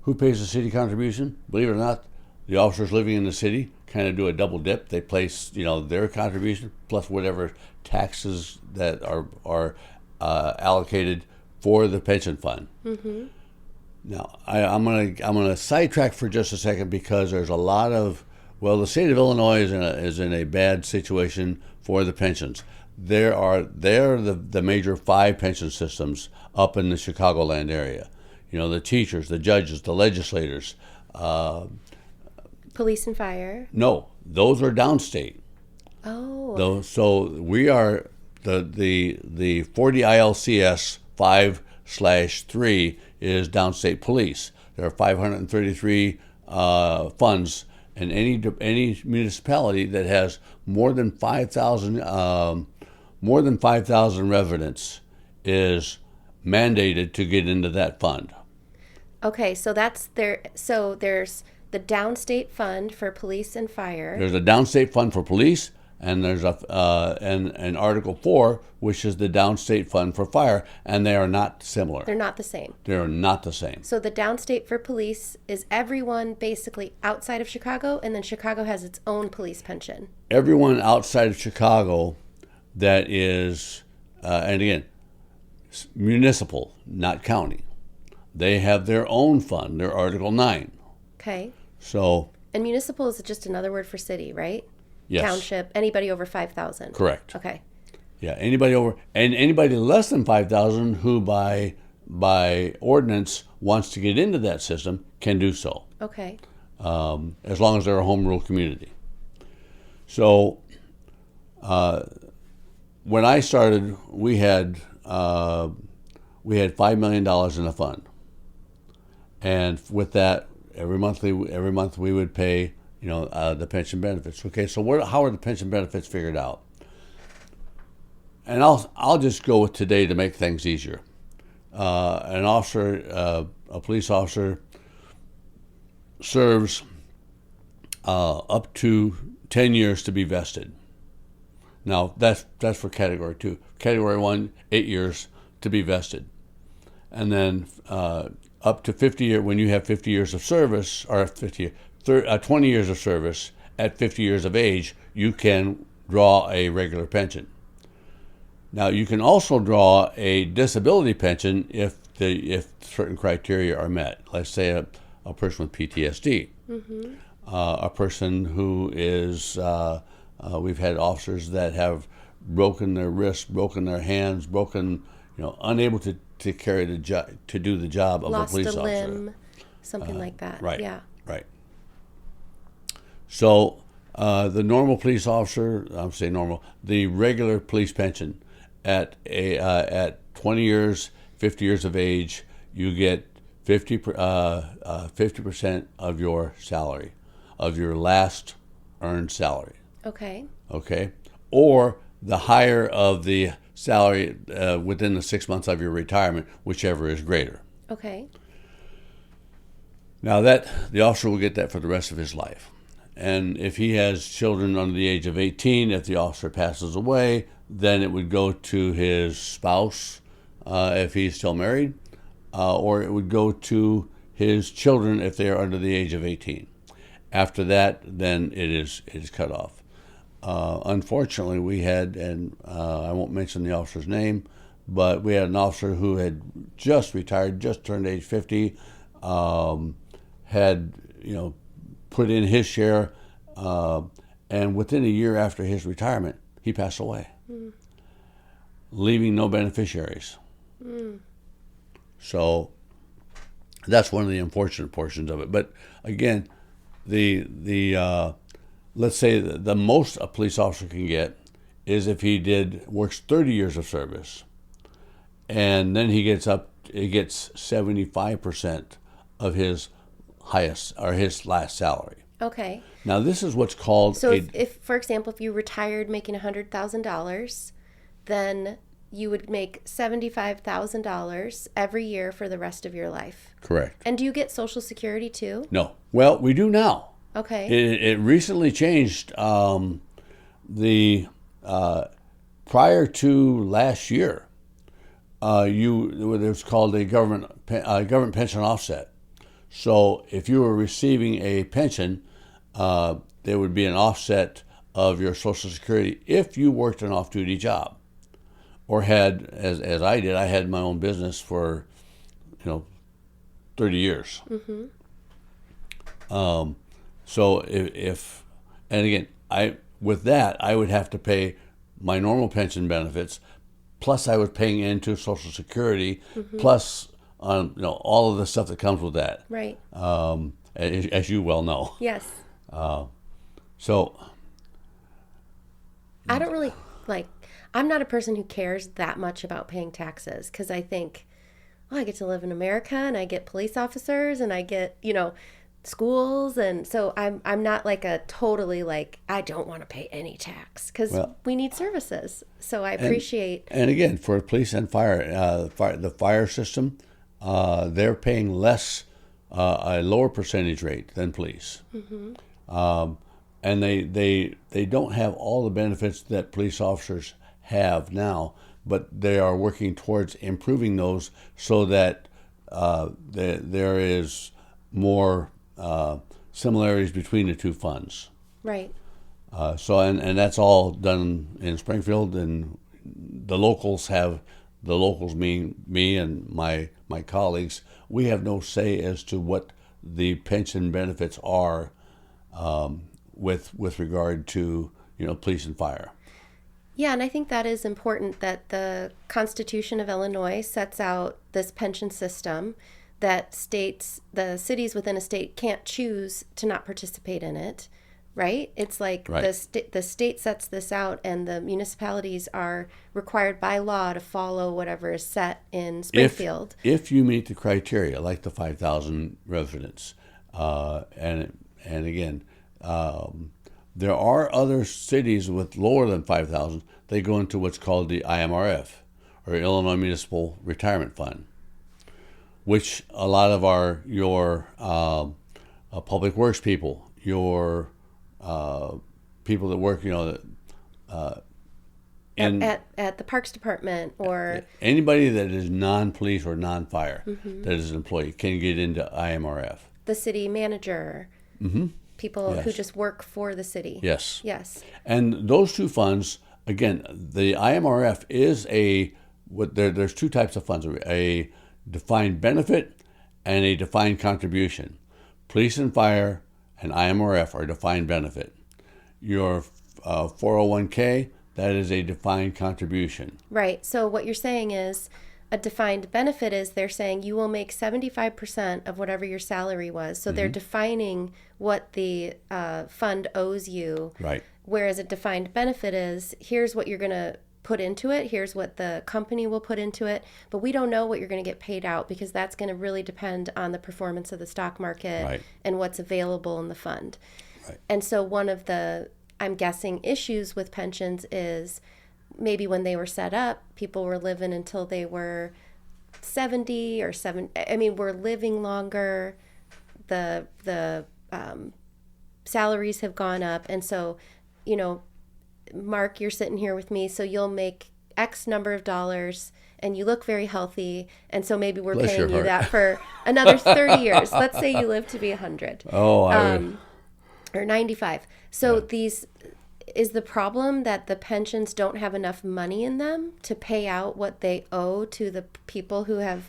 Who pays the city contribution? Believe it or not, the officers living in the city kind of do a double dip. They place their contribution plus whatever taxes that are allocated for the pension fund. Mm-hmm. Now, I'm gonna sidetrack for just a second because there's a lot of... Well, the state of Illinois is in a bad situation for the pensions. They're the major 5 pension systems up in the Chicagoland area. The teachers, the judges, the legislators. Police and fire? No, those are downstate. Oh. So we are the 40 ILCS 5/3 is downstate police. There are 533 funds. And any municipality that has more than 5,000 residents is mandated to get into that fund. Okay, so that's there. So there's the downstate fund for police and fire. There's a downstate fund for police, and there's and Article 4, which is the downstate fund for fire, and they are not similar. They're not the same. They are not the same. So the downstate for police is everyone basically outside of Chicago, and then Chicago has its own police pension. Everyone outside of Chicago that is, and again, municipal, not county. They have their own fund, their Article 9. Okay. So. And municipal is just another word for city, right? Yes. Township, anybody over 5,000. Correct. Okay. Yeah, anybody over, and anybody less than 5,000 who by ordinance wants to get into that system can do so. Okay. As long as they're a home rule community. So when I started, we had $5 million in a fund, and with that, every month we would pay the pension benefits. Okay, so how are the pension benefits figured out? and I'll just go with today to make things easier. A police officer serves up to 10 years to be vested. Now, that's for Category 2. Category 1, 8 years to be vested. And then up to 50 years, when you have 50 years of service, or 20 years of service at 50 years of age, you can draw a regular pension. Now, you can also draw a disability pension if certain criteria are met. Let's say a person with PTSD, a person who is, we've had officers that have broken their wrists, broken their hands, unable to carry to do the job of a police officer. Lost a limb, something like that. Right. Yeah. Right. So the normal police officer, I'm saying normal, the regular police pension at 20 years, 50 years of age, you get 50% of your salary, of your last earned salary. Okay. Okay. Or the higher of the salary within the 6 months of your retirement, whichever is greater. Okay. Now the officer will get that for the rest of his life. And if he has children under the age of 18, if the officer passes away, then it would go to his spouse if he's still married, or it would go to his children if they are under the age of 18. After that, then it is cut off. Unfortunately, we had, and I won't mention the officer's name, but we had an officer who had just retired, just turned age 50, had put in his share, and within a year after his retirement, he passed away, leaving no beneficiaries. So that's one of the unfortunate portions of it. But again, the let's say the most a police officer can get is if he works 30 years of service, and then he gets 75% of his highest or his last salary. Okay. Now this is what's called if for example, if you retired making $100,000, then you would make $75,000 every year for the rest of your life. Correct. And do you get Social Security too? No. Well, we do now. Okay. It recently changed. Prior to last year, it was called a government pension offset. So if you were receiving a pension, there would be an offset of your Social Security if you worked an off-duty job, or had, as I did, I had my own business for 30 years. So if and again, I would have to pay my normal pension benefits, plus I was paying into Social Security, plus all of the stuff that comes with that. Right. As you well know. Yes. So I don't really I'm not a person who cares that much about paying taxes, because I think, I get to live in America and I get police officers and I get, schools, and so I'm not totally I don't want to pay any tax, because we need services. So I appreciate. And again, for police and fire, the fire system, they're paying less, a lower percentage rate than police. And they don't have all the benefits that police officers have now, but they are working towards improving those so that there is more similarities between the two funds. Right. And that's all done in Springfield, and the locals, meaning me and my colleagues, we have no say as to what the pension benefits are with regard to police and fire. Yeah, and I think that is important, that the Constitution of Illinois sets out this pension system that states the cities within a state can't choose to not participate in it, right? It's right. The state sets this out, and the municipalities are required by law to follow whatever is set in Springfield. If you meet the criteria, like the 5,000 residents, and again, There are other cities with lower than 5,000. They go into what's called the IMRF, or Illinois Municipal Retirement Fund, which a lot of your public works people, your people that work, at the Parks Department, or anybody that is non-police or non-fire that is an employee can get into IMRF. the city manager, people who Yes. just work for the city. Yes. Yes. And those two funds, again, the IMRF is there's two types of funds: a defined benefit and a defined contribution. Police and fire and IMRF are defined benefit. Your 401k, that is a defined contribution. Right. So what you're saying is a defined benefit is they're saying you will make 75% of whatever your salary was. So they're defining what the fund owes you. Right. Whereas a defined benefit is here's what you're going to put into it. Here's what the company will put into it. But we don't know what you're going to get paid out because that's going to really depend on the performance of the stock market Right. and what's available in the fund. Right. And so one of the, I'm guessing, issues with pensions is maybe when they were set up, people were living until they were 70 or 7. I mean, we're living longer. The salaries have gone up. And so, Mark, you're sitting here with me, so you'll make X number of dollars and you look very healthy. And so maybe we're Bless your paying you heart. that for another 30 years. Let's say you live to be 100. Oh, Or 95. So is the problem that the pensions don't have enough money in them to pay out what they owe to the people who have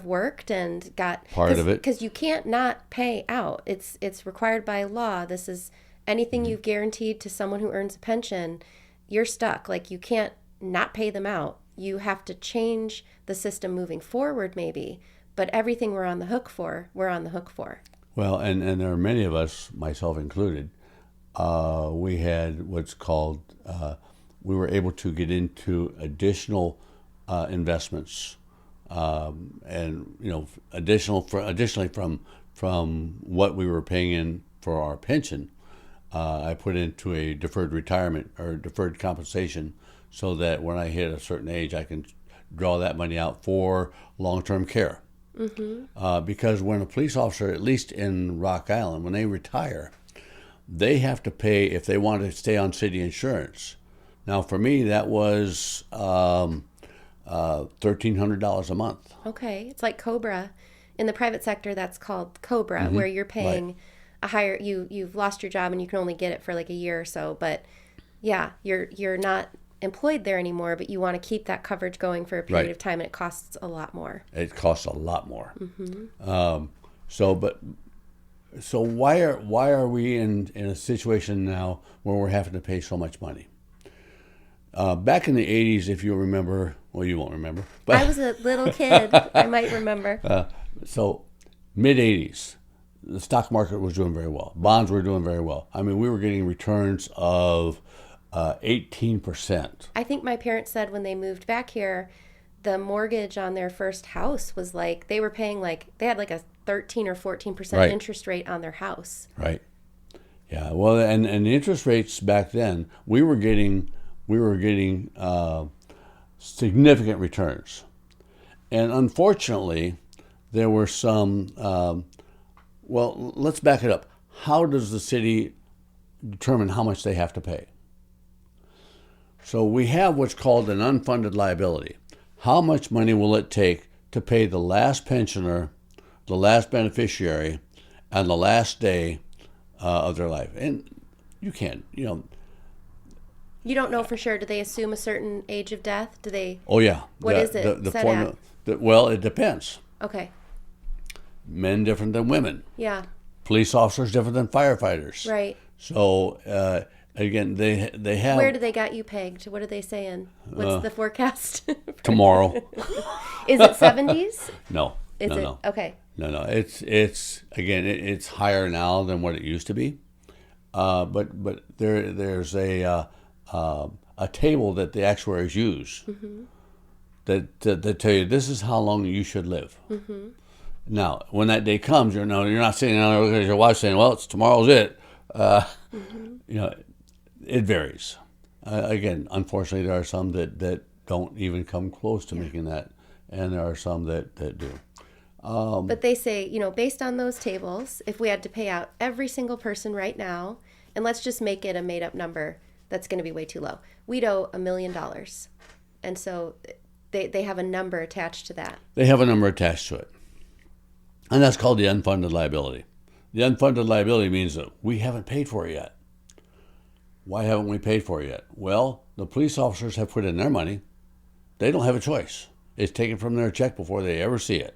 worked and got Part of it. Because you can't not pay out. It's required by law. This is anything you've guaranteed to someone who earns a pension, you're stuck. Like, you can't not pay them out. You have to change the system moving forward maybe, but everything we're on the hook for. Well, and there are many of us, myself included, we had what's called, we were able to get into additional investments, and additionally from what we were paying in for our pension, I put into a deferred retirement or deferred compensation, so that when I hit a certain age, I can draw that money out for long-term care. Because when a police officer, at least in Rock Island, when they retire, they have to pay if they want to stay on city insurance. Now, for me, that was $1,300 a month. Okay. It's like COBRA. In the private sector, that's called COBRA, where you're paying a higher, you've lost your job and you can only get it for like a year or so. But yeah, you're not employed there anymore, but you want to keep that coverage going for a period of time, and it costs a lot more. It costs a lot more. So why are we in a situation now where we're having to pay so much money? Back in the 80s, if you remember, well, you won't remember. But I was a little kid. I might remember. So mid 80s, the stock market was doing very well. Bonds were doing very well. I mean, we were getting returns of 18%. I think my parents said when they moved back here, the mortgage on their first house was like, they were paying they had like a 13 or 14% interest rate on their house. Right. Yeah. Well, and the interest rates back then, we were getting significant returns, and unfortunately, there were some. Well, let's back it up. How does the city determine how much they have to pay? So we have what's called an unfunded liability. How much money will it take to pay the last pensioner, the last beneficiary, and the last day of their life? And you can't, You don't know for sure. Do they assume a certain age of death? Do they? Oh yeah. What is it The set formula. at? Well, it depends. Okay. Men different than women. Yeah. Police officers different than firefighters. Right. So again, they have. Where do they got you pegged? What are they saying? What's the forecast? Tomorrow. Is it 70s? No. Is it? No. Okay. No. It's higher now than what it used to be. But there's a table that the actuaries use that tell you this is how long you should live. Now, when that day comes, you're not sitting there looking at your watch saying, "Well, tomorrow's it." You know, it varies. Again, unfortunately, there are some that don't even come close to making that, and there are some that do. But they say, based on those tables, if we had to pay out every single person right now, and let's just make it a made up number, that's going to be way too low. We'd owe $1 million. And so they have a number attached to that. They have a number attached to it. And that's called the unfunded liability. The unfunded liability means that we haven't paid for it yet. Why haven't we paid for it yet? Well, the police officers have put in their money. They don't have a choice. It's taken from their check before they ever see it.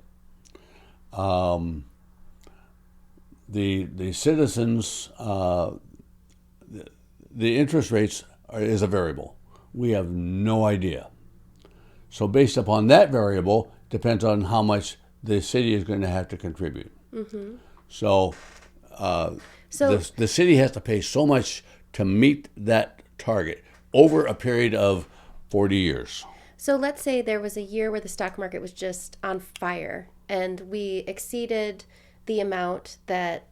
The citizens, the interest rates is a variable. We have no idea. So based upon that variable, depends on how much the city is going to have to contribute. Mm-hmm. So the city has to pay so much to meet that target over a period of 40 years. So let's say there was a year where the stock market was just on fire and we exceeded the amount that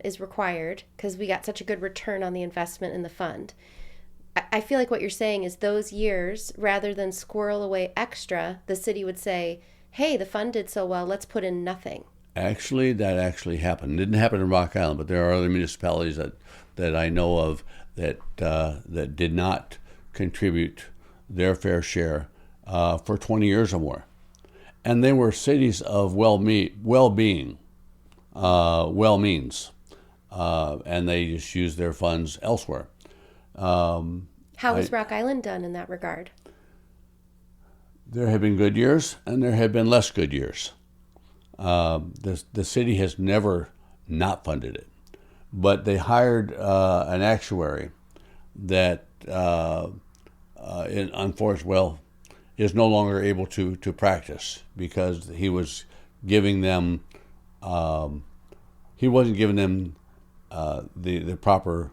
is required because we got such a good return on the investment in the fund. I feel like what you're saying is those years, rather than squirrel away extra, the city would say, hey, the fund did so well, let's put in nothing. Actually, that actually happened. It didn't happen in Rock Island, but there are other municipalities that I know of that did not contribute their fair share for 20 years or more. And they were cities of well-being, well-means, and they just used their funds elsewhere. How has Rock Island done in that regard? There have been good years, and there have been less good years. The city has never not funded it, but they hired an actuary that, unfortunately, is no longer able to practice because he was giving them, he wasn't giving them the proper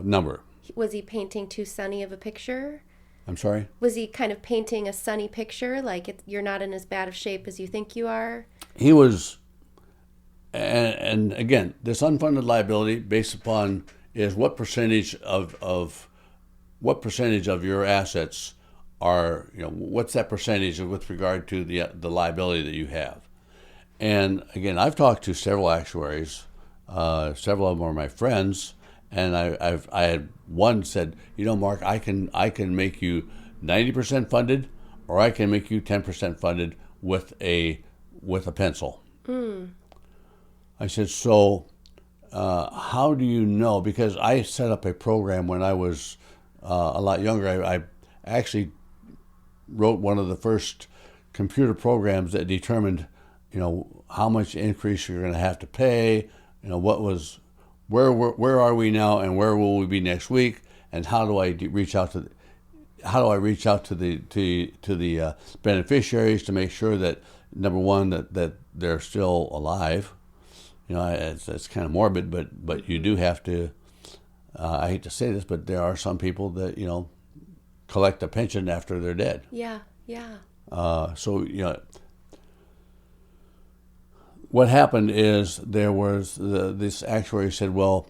number. Was he painting too sunny of a picture? I'm sorry? Was he kind of painting a sunny picture, like you're not in as bad of shape as you think you are? He was, and again, this unfunded liability based upon is what percentage of your assets are, what's that percentage with regard to the liability that you have. And again, I've talked to several actuaries, several of them are my friends, and I had one said, Mark, I can make you 90% funded, or I can make you 10% funded with a pencil. Mm. I said, so how do you know? Because I set up a program when I was a lot younger. I actually wrote one of the first computer programs that determined, how much increase you're going to have to pay, where are we now and where will we be next week, and how do I reach out to the beneficiaries to make sure that, number one, that they're still alive. It's kind of morbid, but you do have to. I hate to say this, but there are some people that collect a pension after they're dead. Yeah, yeah. So what happened is there was this actuary said, well,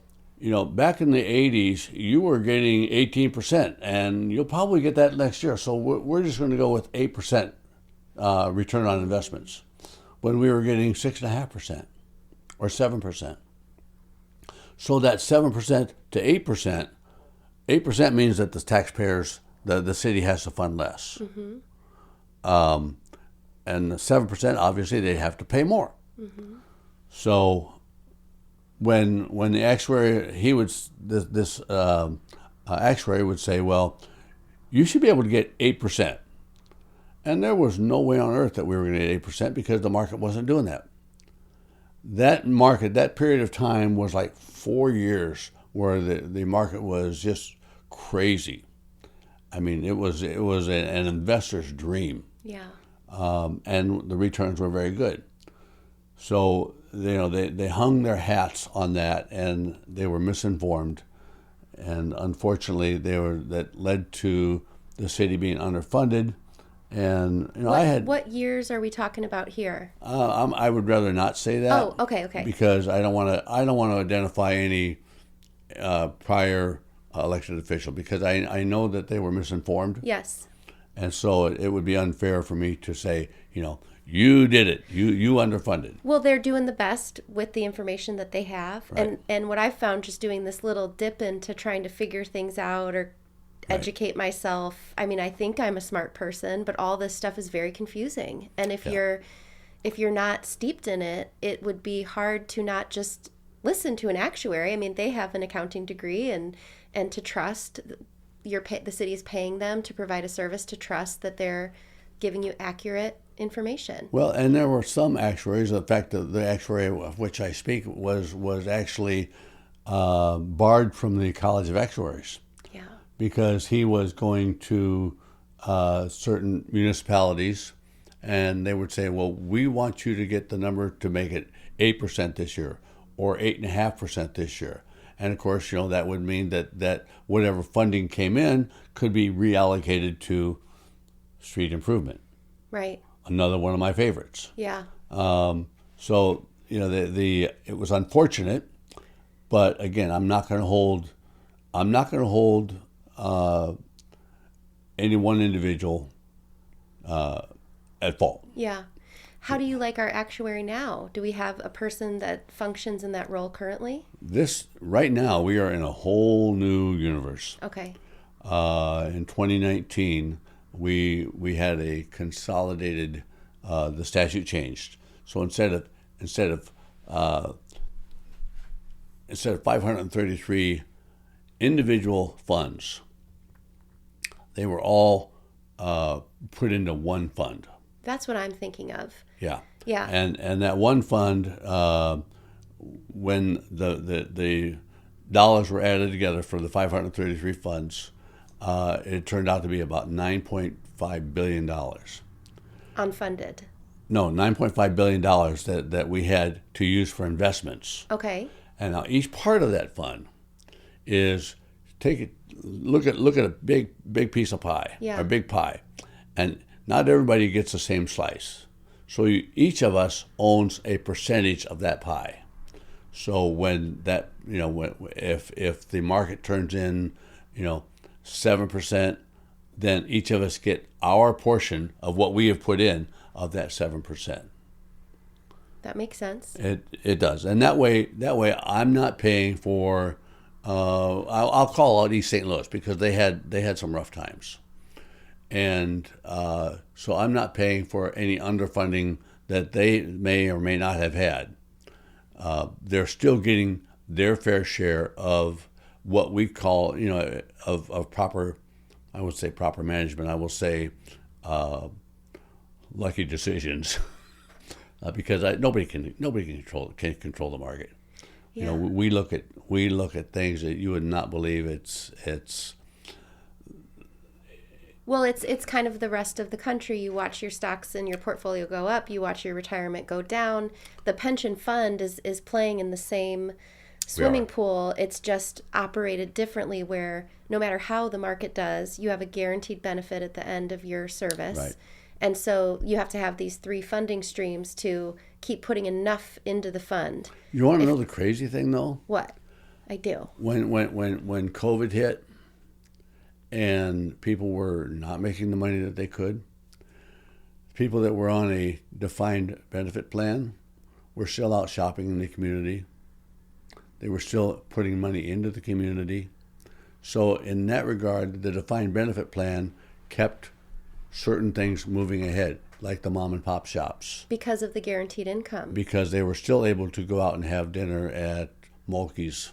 back in the 80s, you were getting 18%, and you'll probably get that next year. So we're just going to go with 8% return on investments, when we were getting 6.5% or 7%. So that 7% to 8%, 8% means that the taxpayers, the city has to fund less. Mm-hmm. And 7%, obviously, they have to pay more. Mm-hmm. So when the actuary, this actuary would say, well, you should be able to get 8%. And there was no way on earth that we were going to get 8% because the market wasn't doing that. That period of time was like 4 years where the market was just crazy. I mean, it was an investor's dream. Yeah. And the returns were very good. So they hung their hats on that, and they were misinformed, and unfortunately that led to the city being underfunded. And what years are we talking about here? I would rather not say that. Oh, okay. Because I don't want to identify any prior elected official, because I know that they were misinformed. Yes. And so it would be unfair for me to say, you did it. You underfunded. Well, they're doing the best with the information that they have. Right. And what I've found just doing this little dip into trying to figure things out or educate myself. I mean, I think I'm a smart person, but all this stuff is very confusing. And if you're not steeped in it, it would be hard to not just listen to an actuary. I mean, they have an accounting degree, and to trust the city is paying them to provide a service, to trust that they're giving you accurate information. Well, and there were some actuaries. In fact, the actuary of which I speak was actually barred from the College of Actuaries. Yeah. Because he was going to certain municipalities, and they would say, well, we want you to get the number to make it 8% this year or 8.5% this year. And of course, that would mean that whatever funding came in could be reallocated to street improvement. Right. Another one of my favorites. Yeah. So it was unfortunate, but again, I'm not going to hold any one individual at fault. Yeah. How do you like our actuary now? Do we have a person that functions in that role currently? Right now, we are in a whole new universe. Okay. In 2019, we had a consolidated. The statute changed, so instead of 533 individual funds, they were all put into one fund. That's what I'm thinking of. Yeah. Yeah. And that one fund, when the dollars were added together for the 533 funds, it turned out to be about $9.5 billion. Unfunded. No, $9.5 billion that we had to use for investments. Okay. And now each part of that fund is look at a big piece of pie, Yeah. a big pie, and not everybody gets the same slice. So each of us owns a percentage of that pie. So when that if the market turns in 7%, then each of us get our portion of what we have put in of that 7%. That makes sense. It does, and that way I'm not paying for. I'll call out East St. Louis because they had some rough times, and so I'm not paying for any underfunding that they may or may not have had. They're still getting their fair share of what we call of proper. I would say proper management. I will say lucky decisions. Because nobody can control the market. Yeah. We look at things that you would not believe. It's Well, it's kind of the rest of the country. You watch your stocks and your portfolio go up. You watch your retirement go down. The pension fund is playing in the same swimming pool. It's just operated differently, where no matter how the market does, you have a guaranteed benefit at the end of your service. Right. And so you have to have these three funding streams to keep putting enough into the fund. You want to know the crazy thing though? What? I do. When COVID hit and people were not making the money that they could, people that were on a defined benefit plan were still out shopping in the community. They were still putting money into the community. So in that regard, the defined benefit plan kept certain things moving ahead, like the mom and pop shops. Because of the guaranteed income. Because they were still able to go out and have dinner at Mulkey's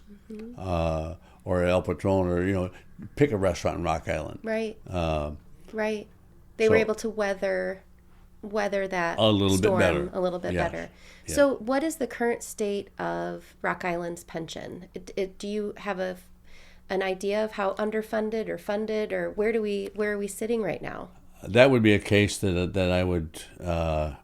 or El Patron, or pick a restaurant in Rock Island. Right. Right. They were able to weather that a little storm bit better. A little bit Yes. better. Yeah. So what is the current state of Rock Island's pension? Do you have an idea of how underfunded or funded, or where are we sitting right now? That would be a case that I would,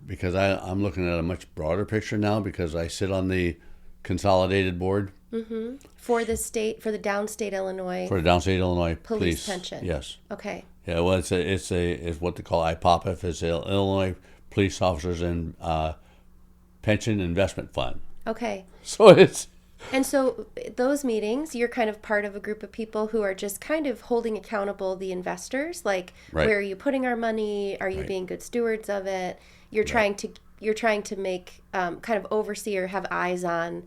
because I'm looking at a much broader picture now, because I sit on the consolidated board. Mm-hmm. For the downstate Illinois. For the downstate Illinois police pension. Yes. Okay. Yeah. Well, it's what they call IPOPF. It's the Illinois Police Officers and Pension Investment Fund. Okay. So it's And so those meetings, you're kind of part of a group of people who are just kind of holding accountable the investors, like Right. where are you putting our money? Are you Right. being good stewards of it? You're trying to make kind of oversee or have eyes on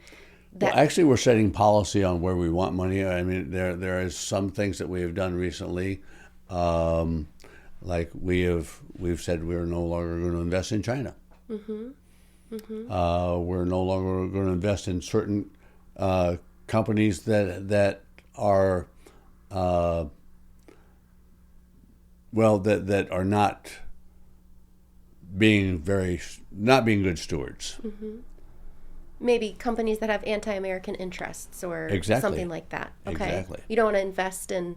Well, that. actually, we're setting policy on where we want money. I mean, there is some things that we have done recently, like we've said we're no longer going to invest in China. We're no longer going to invest in certain companies that are that are not being good stewards. Maybe companies that have anti-American interests or Exactly. something like that. Okay. Exactly. You don't want to invest in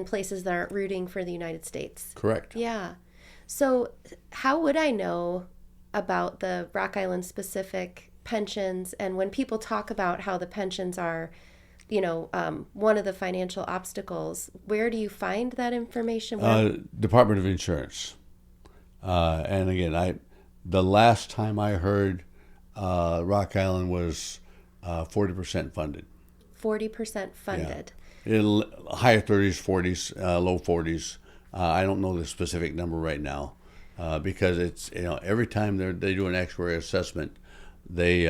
places that aren't rooting for the United States. Correct. Yeah. So how would I know about the Rock Island specific pensions? And when people talk about how the pensions are, one of the financial obstacles, where do you find that information? Department of Insurance. And again, the last time I heard, Rock Island was 40% funded. 40% funded. High 30s, 40s, low 40s. I don't know the specific number right now, because it's every time they do an actuarial assessment, they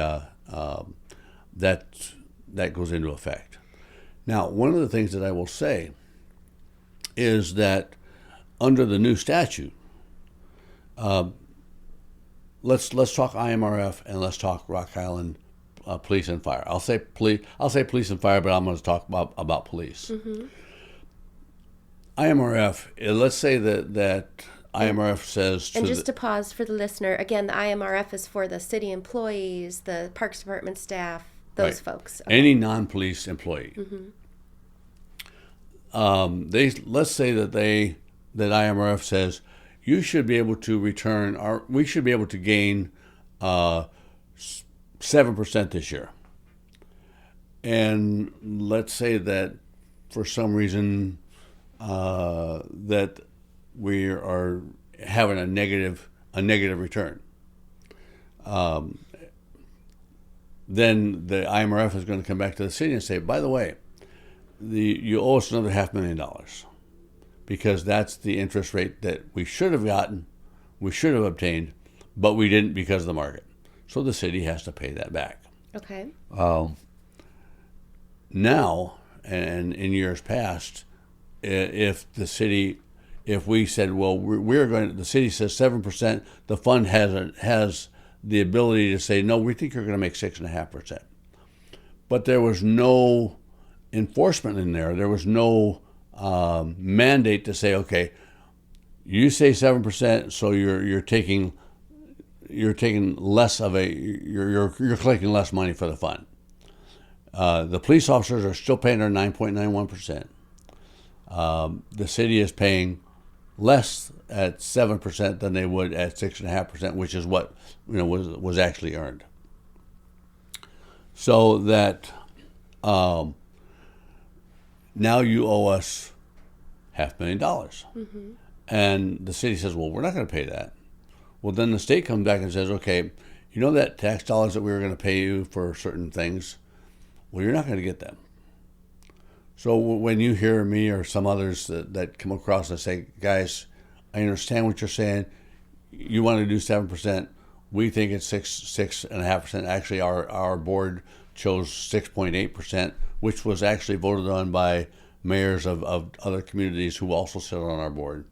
that goes into effect. Now, one of the things that I will say is that under the new statute, let's talk IMRF and let's talk Rock Island police and fire. I'll say police and fire, but I'm going to talk about police. IMRF. Let's say that IMRF says And just to pause for the listener, again, the IMRF is for the city employees, the Parks Department staff, those folks. Okay. Any non-police employee. Let's say that IMRF says you should be able to return, or we should be able to gain 7% this year. And let's say that for some reason that we are having a negative return. Then the IMRF is going to come back to the city and say, by the way, you owe us another $500,000, because that's the interest rate that we should have gotten, we should have obtained, but we didn't because of the market. So the city has to pay that back. Okay. Now, and in years past, if we said, well, the city says 7%, the fund has the ability to say, no, we think you're going to make 6.5%. But there was no enforcement in there. There was no mandate to say, okay, you say 7%, so you're taking less of you're collecting less money for the fund. The police officers are still paying their 9.91%. The city is paying less at 7% than they would at 6.5%, which is what was actually earned. So that now you owe us $500,000, and the city says, well, we're not going to pay that. Well, then the state comes back and says, okay, that tax dollars that we were going to pay you for certain things, well, you're not going to get them. So when you hear me or some others that come across and say, guys, I understand what you're saying. You want to do 7%. We think it's 6.5%. Actually, our board chose 6.8%, which was actually voted on by mayors of other communities who also sit on our board.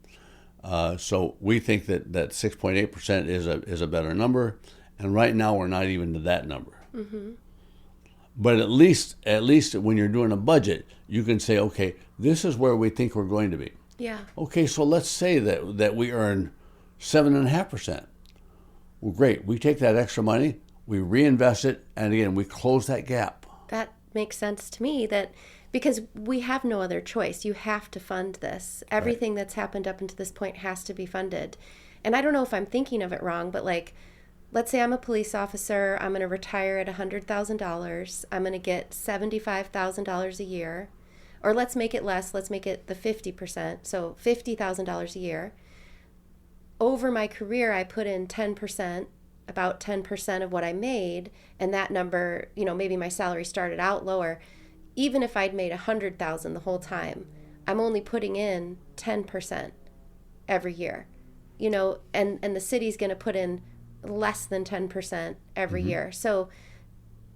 So we think that 6.8% is a better number, and right now we're not even to that number. But at least when you're doing a budget, you can say, okay, this is where we think we're going to be. Yeah. Okay, so let's say that we earn 7.5%. Well, great. We take that extra money, we reinvest it, and again, we close that gap. That makes sense to me, because we have no other choice. You have to fund this. Everything that's happened up until this point has to be funded. And I don't know if I'm thinking of it wrong, but let's say I'm a police officer. I'm going to retire at $100,000. I'm going to get $75,000 a year. Or let's make it less. Let's make it the 50%. So $50,000 a year. Over my career, I put in 10%. about 10% of what I made, and that number, maybe my salary started out lower, even if I'd made 100,000 the whole time, I'm only putting in 10% every year, and the city's going to put in less than 10% every year. So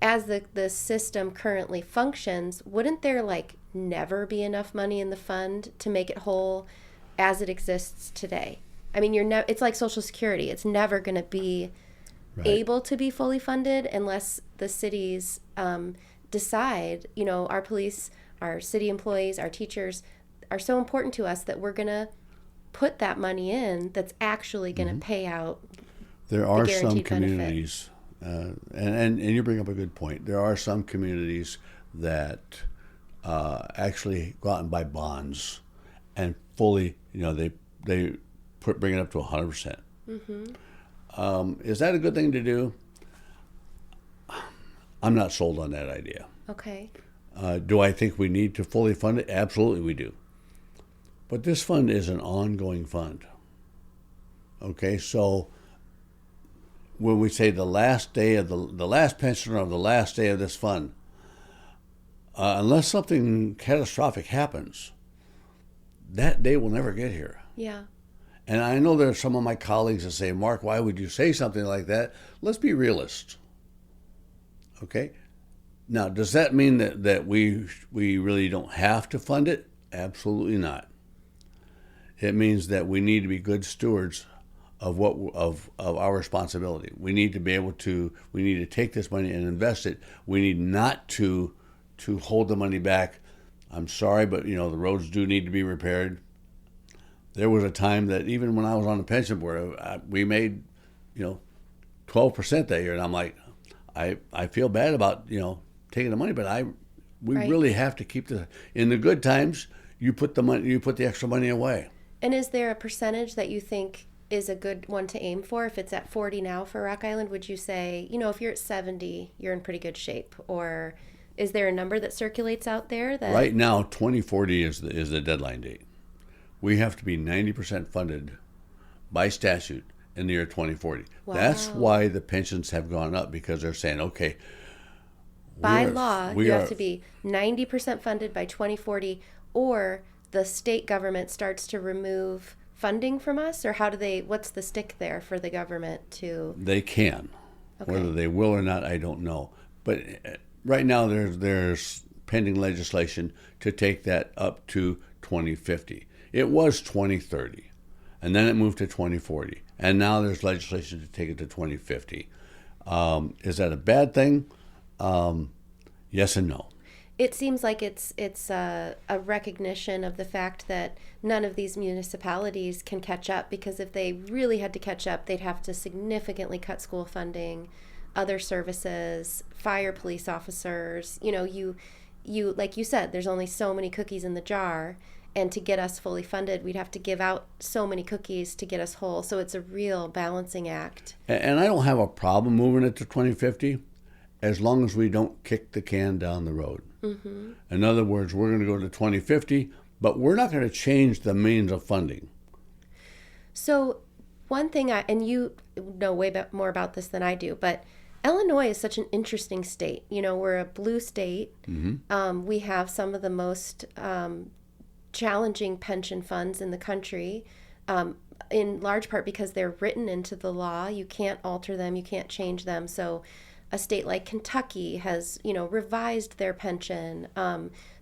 as the system currently functions, wouldn't there never be enough money in the fund to make it whole as it exists today? I mean, it's like Social Security. It's never going to be able to be fully funded unless the cities decide, our police, our city employees, our teachers are so important to us that we're going to put that money in that's actually going to pay out. There are some guaranteed communities, and you bring up a good point. There are some communities that actually go out and buy bonds and fully, they bring it up to 100%. Is that a good thing to do? I'm not sold on that idea. Okay. Do I think we need to fully fund it? Absolutely we do. But this fund is an ongoing fund. Okay, so when we say the last day of the last pensioner of the last day of this fund, unless something catastrophic happens, that day will never get here. Yeah. And I know there are some of my colleagues that say, Mark, why would you say something like that? Let's be realists. Okay? Now, does that mean that we really don't have to fund it? Absolutely not. It means that we need to be good stewards of our responsibility. We need to be able to. We need to take this money and invest it. We need not to hold the money back. I'm sorry, but the roads do need to be repaired. There was a time that even when I was on the pension board, we made 12% that year, and I'm like, I feel bad about taking the money, but we really have to keep in the good times. You put the extra money away. And is there a percentage that you think is a good one to aim for? If it's at 40 now for Rock Island, would you say, if you're at 70, you're in pretty good shape? Or is there a number that circulates out there that right now 2040 is the deadline date? We have to be 90% funded by statute in the year 2040. Wow. That's why the pensions have gone up, because they're saying, okay, by law, you have to be 90% funded by 2040, or the state government starts to remove funding from us, or what's the stick there for the government to? They can. Okay. Whether they will or not, I don't know. But right now there's pending legislation to take that up to 2050. It was 2030, and then it moved to 2040, and now there's legislation to take it to 2050. Is that a bad thing? Yes and no. It seems like it's a recognition of the fact that none of these municipalities can catch up, because if they really had to catch up, they'd have to significantly cut school funding, other services, fire police officers. You like you said, there's only so many cookies in the jar. And to get us fully funded, we'd have to give out so many cookies to get us whole. So it's a real balancing act. And I don't have a problem moving it to 2050 as long as we don't kick the can down the road. Mm-hmm. In other words, we're going to go to 2050, but we're not going to change the means of funding. So one thing, and you know way more about this than I do, but Illinois is such an interesting state. We're a blue state. Mm-hmm. We have some of the most challenging pension funds in the country, in large part because they're written into the law. You can't alter them, you can't change them. So a state like Kentucky has, revised their pension.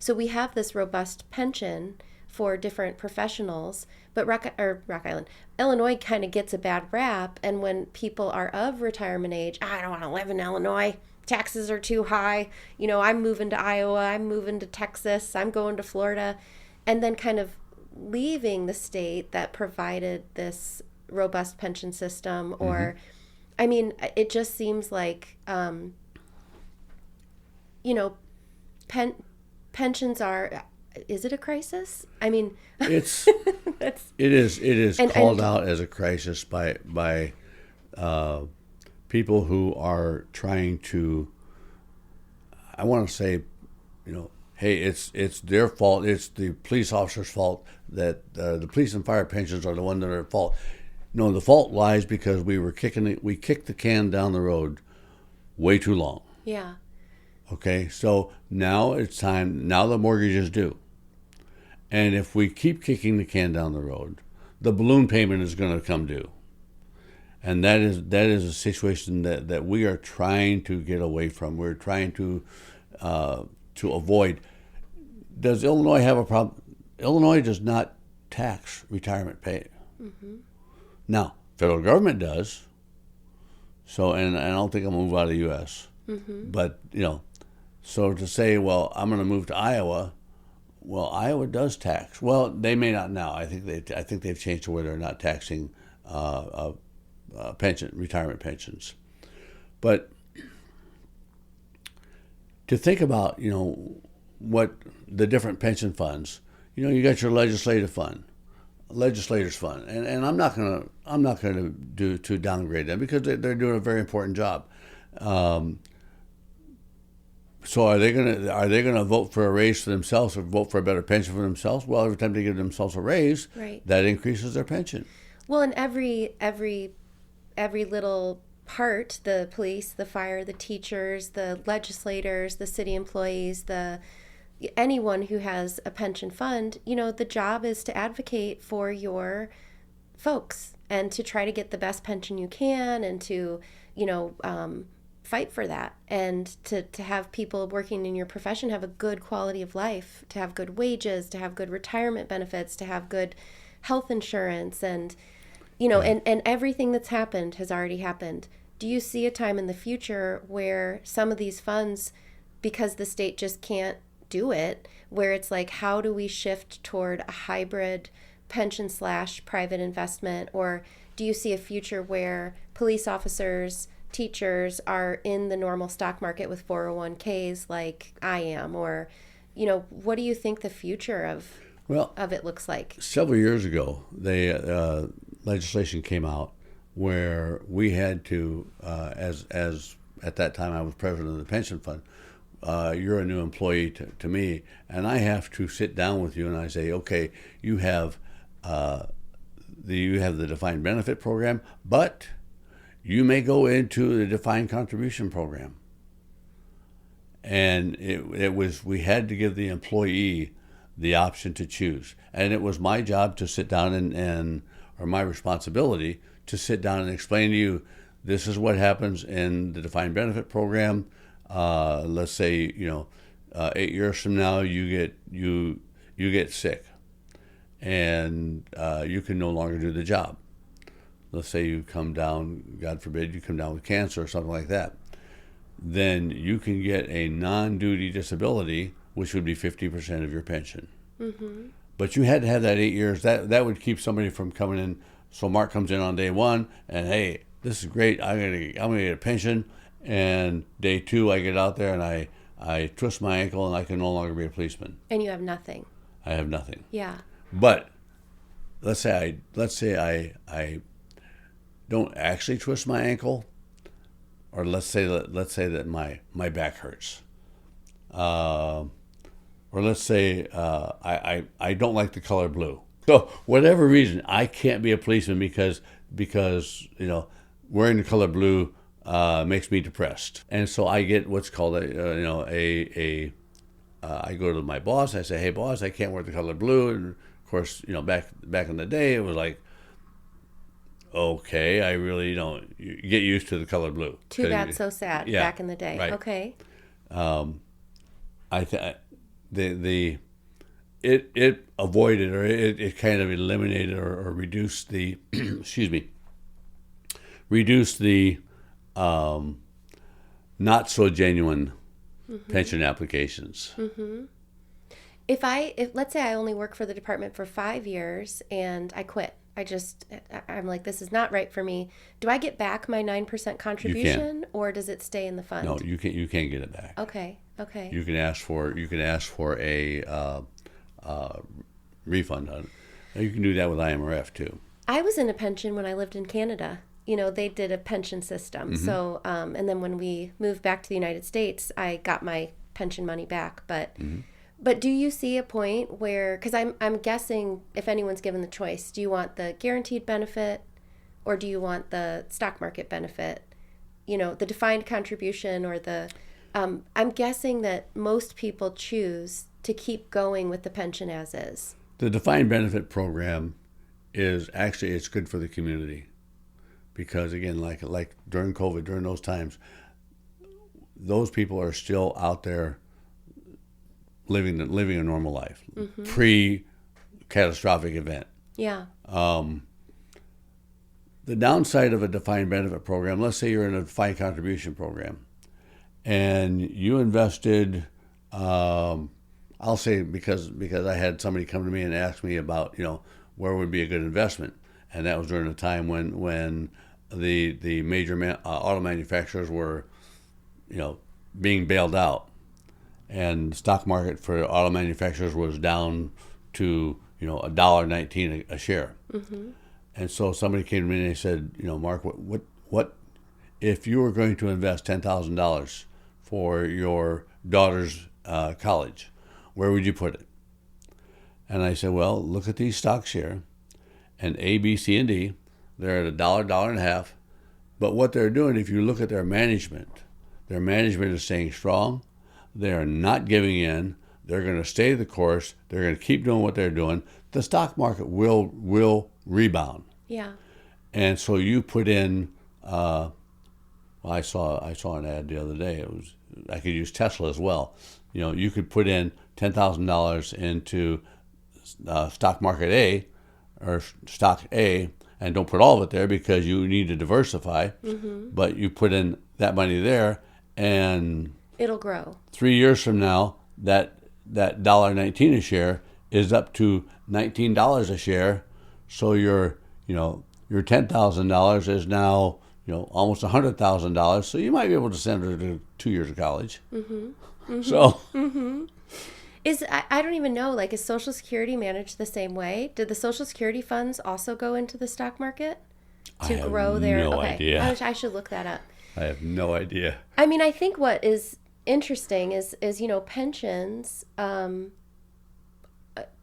So we have this robust pension for different professionals, but Rock Island, Illinois kind of gets a bad rap. And when people are of retirement age, I don't want to live in Illinois. Taxes are too high. I'm moving to Iowa. I'm moving to Texas. I'm going to Florida. And then kind of leaving the state that provided this robust pension system, or, it just seems like, pensions are. Is it a crisis? It is called out as a crisis by people who are trying to. I want to say, hey, it's their fault. It's the police officers' fault that the police and fire pensions are the ones that are at fault. No, the fault lies because we kicked the can down the road way too long. Yeah. Okay, so now it's time. Now the mortgage is due, and if we keep kicking the can down the road, the balloon payment is going to come due, and that is a situation that we are trying to get away from. We're trying to avoid. Does Illinois have a problem? Illinois does not tax retirement pay. Mm-hmm. Now, federal government does. So, and I don't think I'm going to move out of the U.S. Mm-hmm. But, so to say, well, I'm going to move to Iowa, well, Iowa does tax. Well, they may not now. I think they've changed to where they're not taxing retirement pensions. But to think about, what the different pension funds, you got your legislators fund, and I'm not gonna to downgrade them because they're doing a very important job. So are they gonna vote for a raise for themselves or vote for a better pension for themselves? Well, every time they give themselves a raise, right, that increases their pension. Well, and every little part, the police, the fire, the teachers, the legislators, the city employees, anyone who has a pension fund, the job is to advocate for your folks and to try to get the best pension you can and to, fight for that and to have people working in your profession have a good quality of life, to have good wages, to have good retirement benefits, to have good health insurance and, and everything that's happened has already happened. Do you see a time in the future where some of these funds, because the state just can't do it, where it's like, how do we shift toward a hybrid pension / private investment? Or do you see a future where police officers, teachers are in the normal stock market with 401ks like I am? Or, what do you think the future of it looks like? Several years ago, legislation came out where we had to, as at that time I was president of the pension fund, you're a new employee to me, and I have to sit down with you and I say, okay, you have the defined benefit program, but you may go into the defined contribution program. And we had to give the employee the option to choose, and it was my job to sit down or my responsibility to sit down and explain to you, this is what happens in the defined benefit program. Let's say 8 years from now you get sick, and you can no longer do the job. Let's say you come down, God forbid, you come down with cancer or something like that. Then you can get a non-duty disability, which would be 50% of your pension. Mm-hmm. But you had to have that 8 years. That would keep somebody from coming in. So Mark comes in on day one, and hey, this is great. I'm gonna get a pension. And day 2, I get out there and I twist my ankle and I can no longer be a policeman. And you have nothing. I have nothing. Yeah. But let's say I don't actually twist my ankle, or let's say that my back hurts, or let's say I don't like the color blue. So whatever reason, I can't be a policeman because wearing the color blue makes me depressed, and so I get what's called I go to my boss. I say, "Hey, boss, I can't wear the color blue." And of course, back in the day, it was like, okay, I really don't. You get used to the color blue. Too bad, so sad. Yeah, back in the day. Right. Okay. It avoided, or it kind of eliminated or reduced the reduce the not so genuine pension applications. Mm-hmm. If let's say I only work for the department for 5 years and I quit, I'm like, this is not right for me. Do I get back my 9% contribution, or does it stay in the fund? No, you can't get it back. Okay. You can ask for a refund on it. You can do that with IMRF too. I was in a pension when I lived in Canada. They did a pension system. Mm-hmm. So, and then when we moved back to the United States, I got my pension money back. But, mm-hmm. But do you see a point where, because I'm guessing if anyone's given the choice, do you want the guaranteed benefit or do you want the stock market benefit? You know, the defined contribution or the, I'm guessing that most people choose to keep going with the pension as is. The defined benefit program is actually, it's good for the community because again, like during COVID, during those times, those people are still out there living a normal life, pre-catastrophic event. Yeah. The downside of a defined benefit program, let's say you're in a defined contribution program, and you invested, I'll say because I had somebody come to me and ask me about, where would be a good investment, and that was during a time when the major auto manufacturers were, being bailed out, and the stock market for auto manufacturers was down to $1.19 a share. And so somebody came to me and they said, Mark, what if you were going to invest $10,000 for your daughter's college, where would you put it? And I said, well, look at these stocks here, and A, B, C, and D, they're at $1.50. But what they're doing, if you look at their management is staying strong. They are not giving in. They're going to stay the course. They're going to keep doing what they're doing. The stock market will rebound. Yeah. And so you put in. I saw an ad the other day. I could use Tesla as well. You could put in $10,000 into stock market A or stock A, and don't put all of it there because you need to diversify. But you put in that money there, and it'll grow. 3 years from now, that $1.19 a share is up to $19 a share. So your $10,000 is now almost $100,000. So you might be able to send her to 2 years of college. So I don't even know. Like, is Social Security managed the same way? Did the Social Security funds also go into the stock market to grow their? I have no idea. I should look that up. I have no idea. I mean, I think what is interesting is pensions.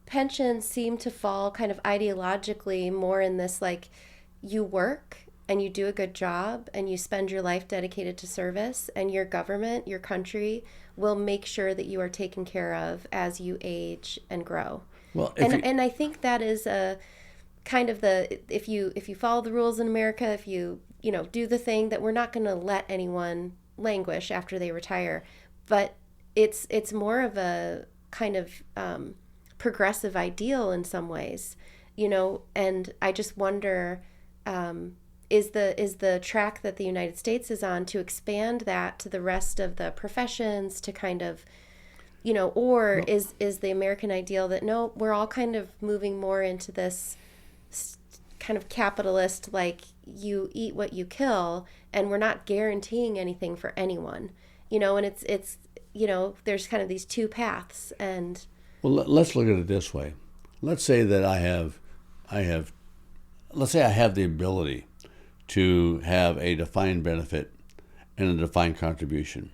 Pensions seem to fall kind of ideologically more in this, like, you work and you do a good job and you spend your life dedicated to service, and your government, your country, will make sure that you are taken care of as you age and grow. Well, and I think that is a kind of if you follow the rules in America, if you do the thing, that we're not going to let anyone languish after they retire. But it's more of a kind of progressive ideal in some ways, and I just wonder, is the track that the United States is on to expand that to the rest of the professions, to kind of, or is the American ideal that no, we're all kind of moving more into this kind of capitalist, like, you eat what you kill, and we're not guaranteeing anything for anyone, and it's there's kind of these two paths. And well, let's look at it this way. Let's say that let's say I have the ability to have a defined benefit and a defined contribution.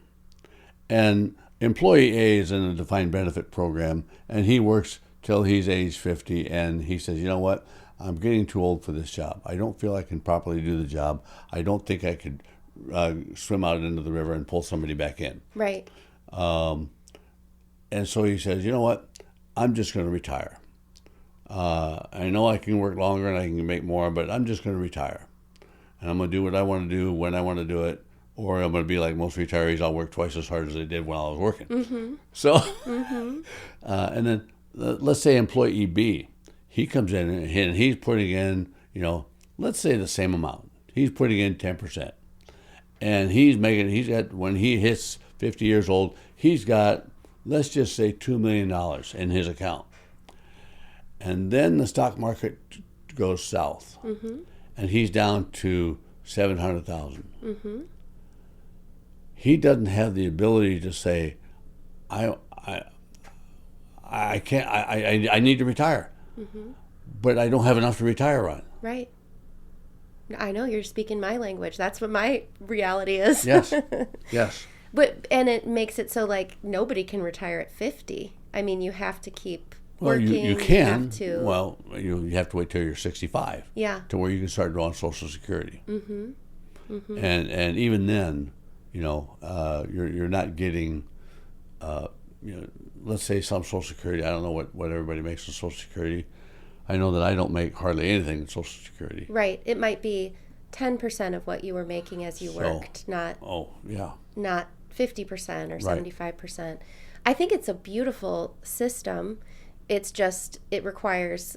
And employee A is in a defined benefit program, and he works till he's age 50, and he says, you know what, I'm getting too old for this job. I don't feel I can properly do the job. I don't think I could swim out into the river and pull somebody back in. Right. And so he says, you know what, I'm just going to retire. I know I can work longer and I can make more, but I'm just going to retire. And I'm going to do what I want to do when I want to do it, or I'm going to be like most retirees, I'll work twice as hard as I did when I was working. So, and then let's say employee B, he comes in and he's putting in, let's say the same amount. He's putting in 10%. And when he hits 50 years old, he's got, let's just say, $2 million in his account. And then the stock market goes south, and he's down to 700,000. He doesn't have the ability to say, I can't. I need to retire, but I don't have enough to retire on. Right. I know, you're speaking my language. That's what my reality is. Yes. And it makes it so, like, nobody can retire at 50. I mean, you have to keep Well, working. you can. Have to, Well, you have to wait till you're 65. Yeah. To where you can start drawing Social Security. Mm-hmm. Mm-hmm. And even then, you're not getting, let's say some Social Security. I don't know what everybody makes in Social Security. I know that I don't make hardly anything in Social Security. Right. It might be 10% of what you were making as you worked, not 50% or 75%. I think it's a beautiful system. It's just it requires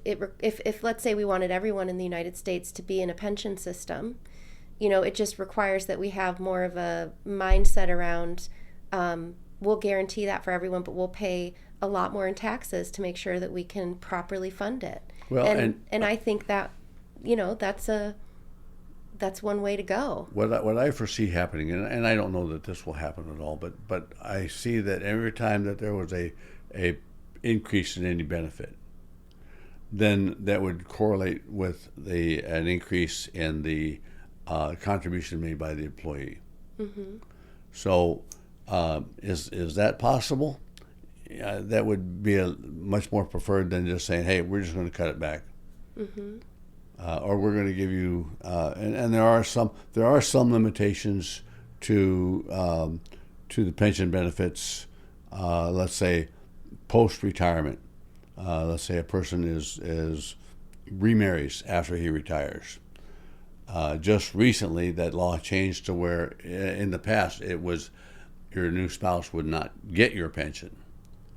if let's say we wanted everyone in the United States to be in a pension system, it just requires that we have more of a mindset around we'll guarantee that for everyone, but we'll pay a lot more in taxes to make sure that we can properly fund it. Well, and I think that that's one way to go. What I foresee happening, and I don't know that this will happen at all, but I see that every time that there was a increase in any benefit, then that would correlate with an increase in the contribution made by the employee. Mm-hmm. So is that possible? That would be much more preferred than just saying, hey, we're just going to cut it back. Mm-hmm. Or we're going to give you, and there are some limitations to the pension benefits. Let's say post-retirement. Let's say a person is remarries after he retires. Just recently, that law changed to where in the past it was your new spouse would not get your pension.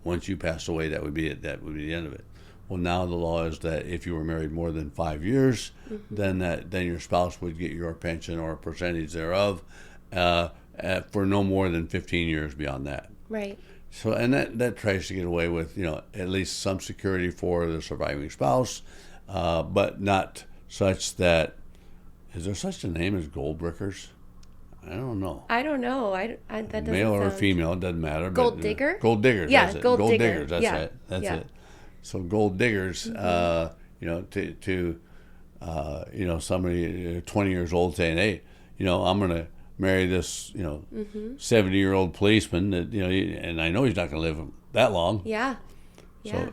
Once you passed away, that would be it. That would be the end of it. Well, now the law is that if you were married more than 5 years, then your spouse would get your pension or a percentage thereof for no more than 15 years beyond that. Right. So, and that tries to get away with at least some security for the surviving spouse, but not such that. Is there such a name as gold brickers? I don't know. I don't know. That doesn't Male or sound... female, it doesn't matter. Gold digger? Gold diggers. Yeah, that's it. gold digger. Diggers. That's Yeah. it. That's Yeah. it. So gold diggers, to somebody 20 years old saying, hey, I'm going to marry this 70-year-old policeman that and I know he's not going to live that long. Yeah. So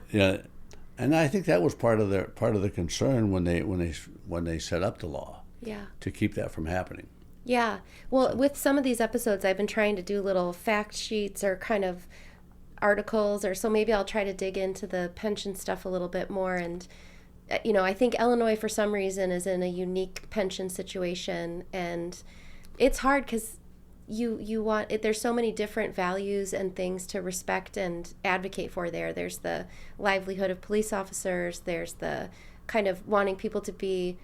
and I think that was part of the concern when they set up the law. Yeah. To keep that from happening. Yeah. Well, with some of these episodes, I've been trying to do little fact sheets or kind of articles, or so maybe I'll try to dig into the pension stuff a little bit more. And, I think Illinois, for some reason, is in a unique pension situation. And it's hard because you want it. There's so many different values and things to respect and advocate for there. There's the livelihood of police officers. There's the kind of wanting people to be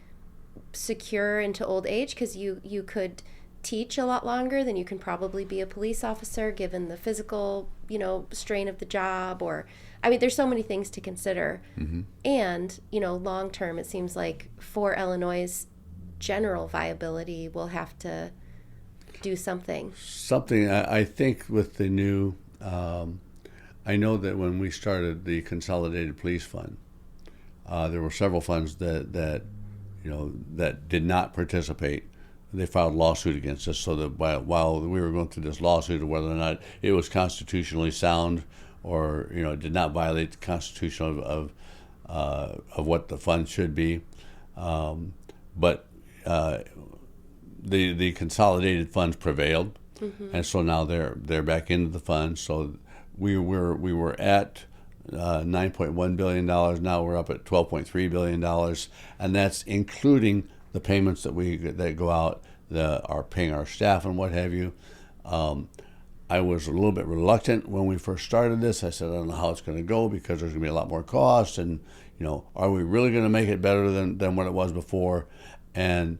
secure into old age, because you could teach a lot longer than you can probably be a police officer given the physical strain of the job. Or there's so many things to consider. Mm-hmm. And long term, it seems like for Illinois' general viability, we'll have to do something I think with the new I know that when we started the Consolidated Police Fund, there were several funds that did not participate. They filed a lawsuit against us, so that while we were going through this lawsuit of whether or not it was constitutionally sound or did not violate the Constitution of what the fund should be, but the consolidated funds prevailed, and so now they're back into the fund. So we were at $9.1 billion. Now we're up at $12.3 billion, and that's including the payments that go out, are paying our staff and what have you. I was a little bit reluctant when we first started this. I said, I don't know how it's going to go because there's going to be a lot more costs, and are we really going to make it better than what it was before? And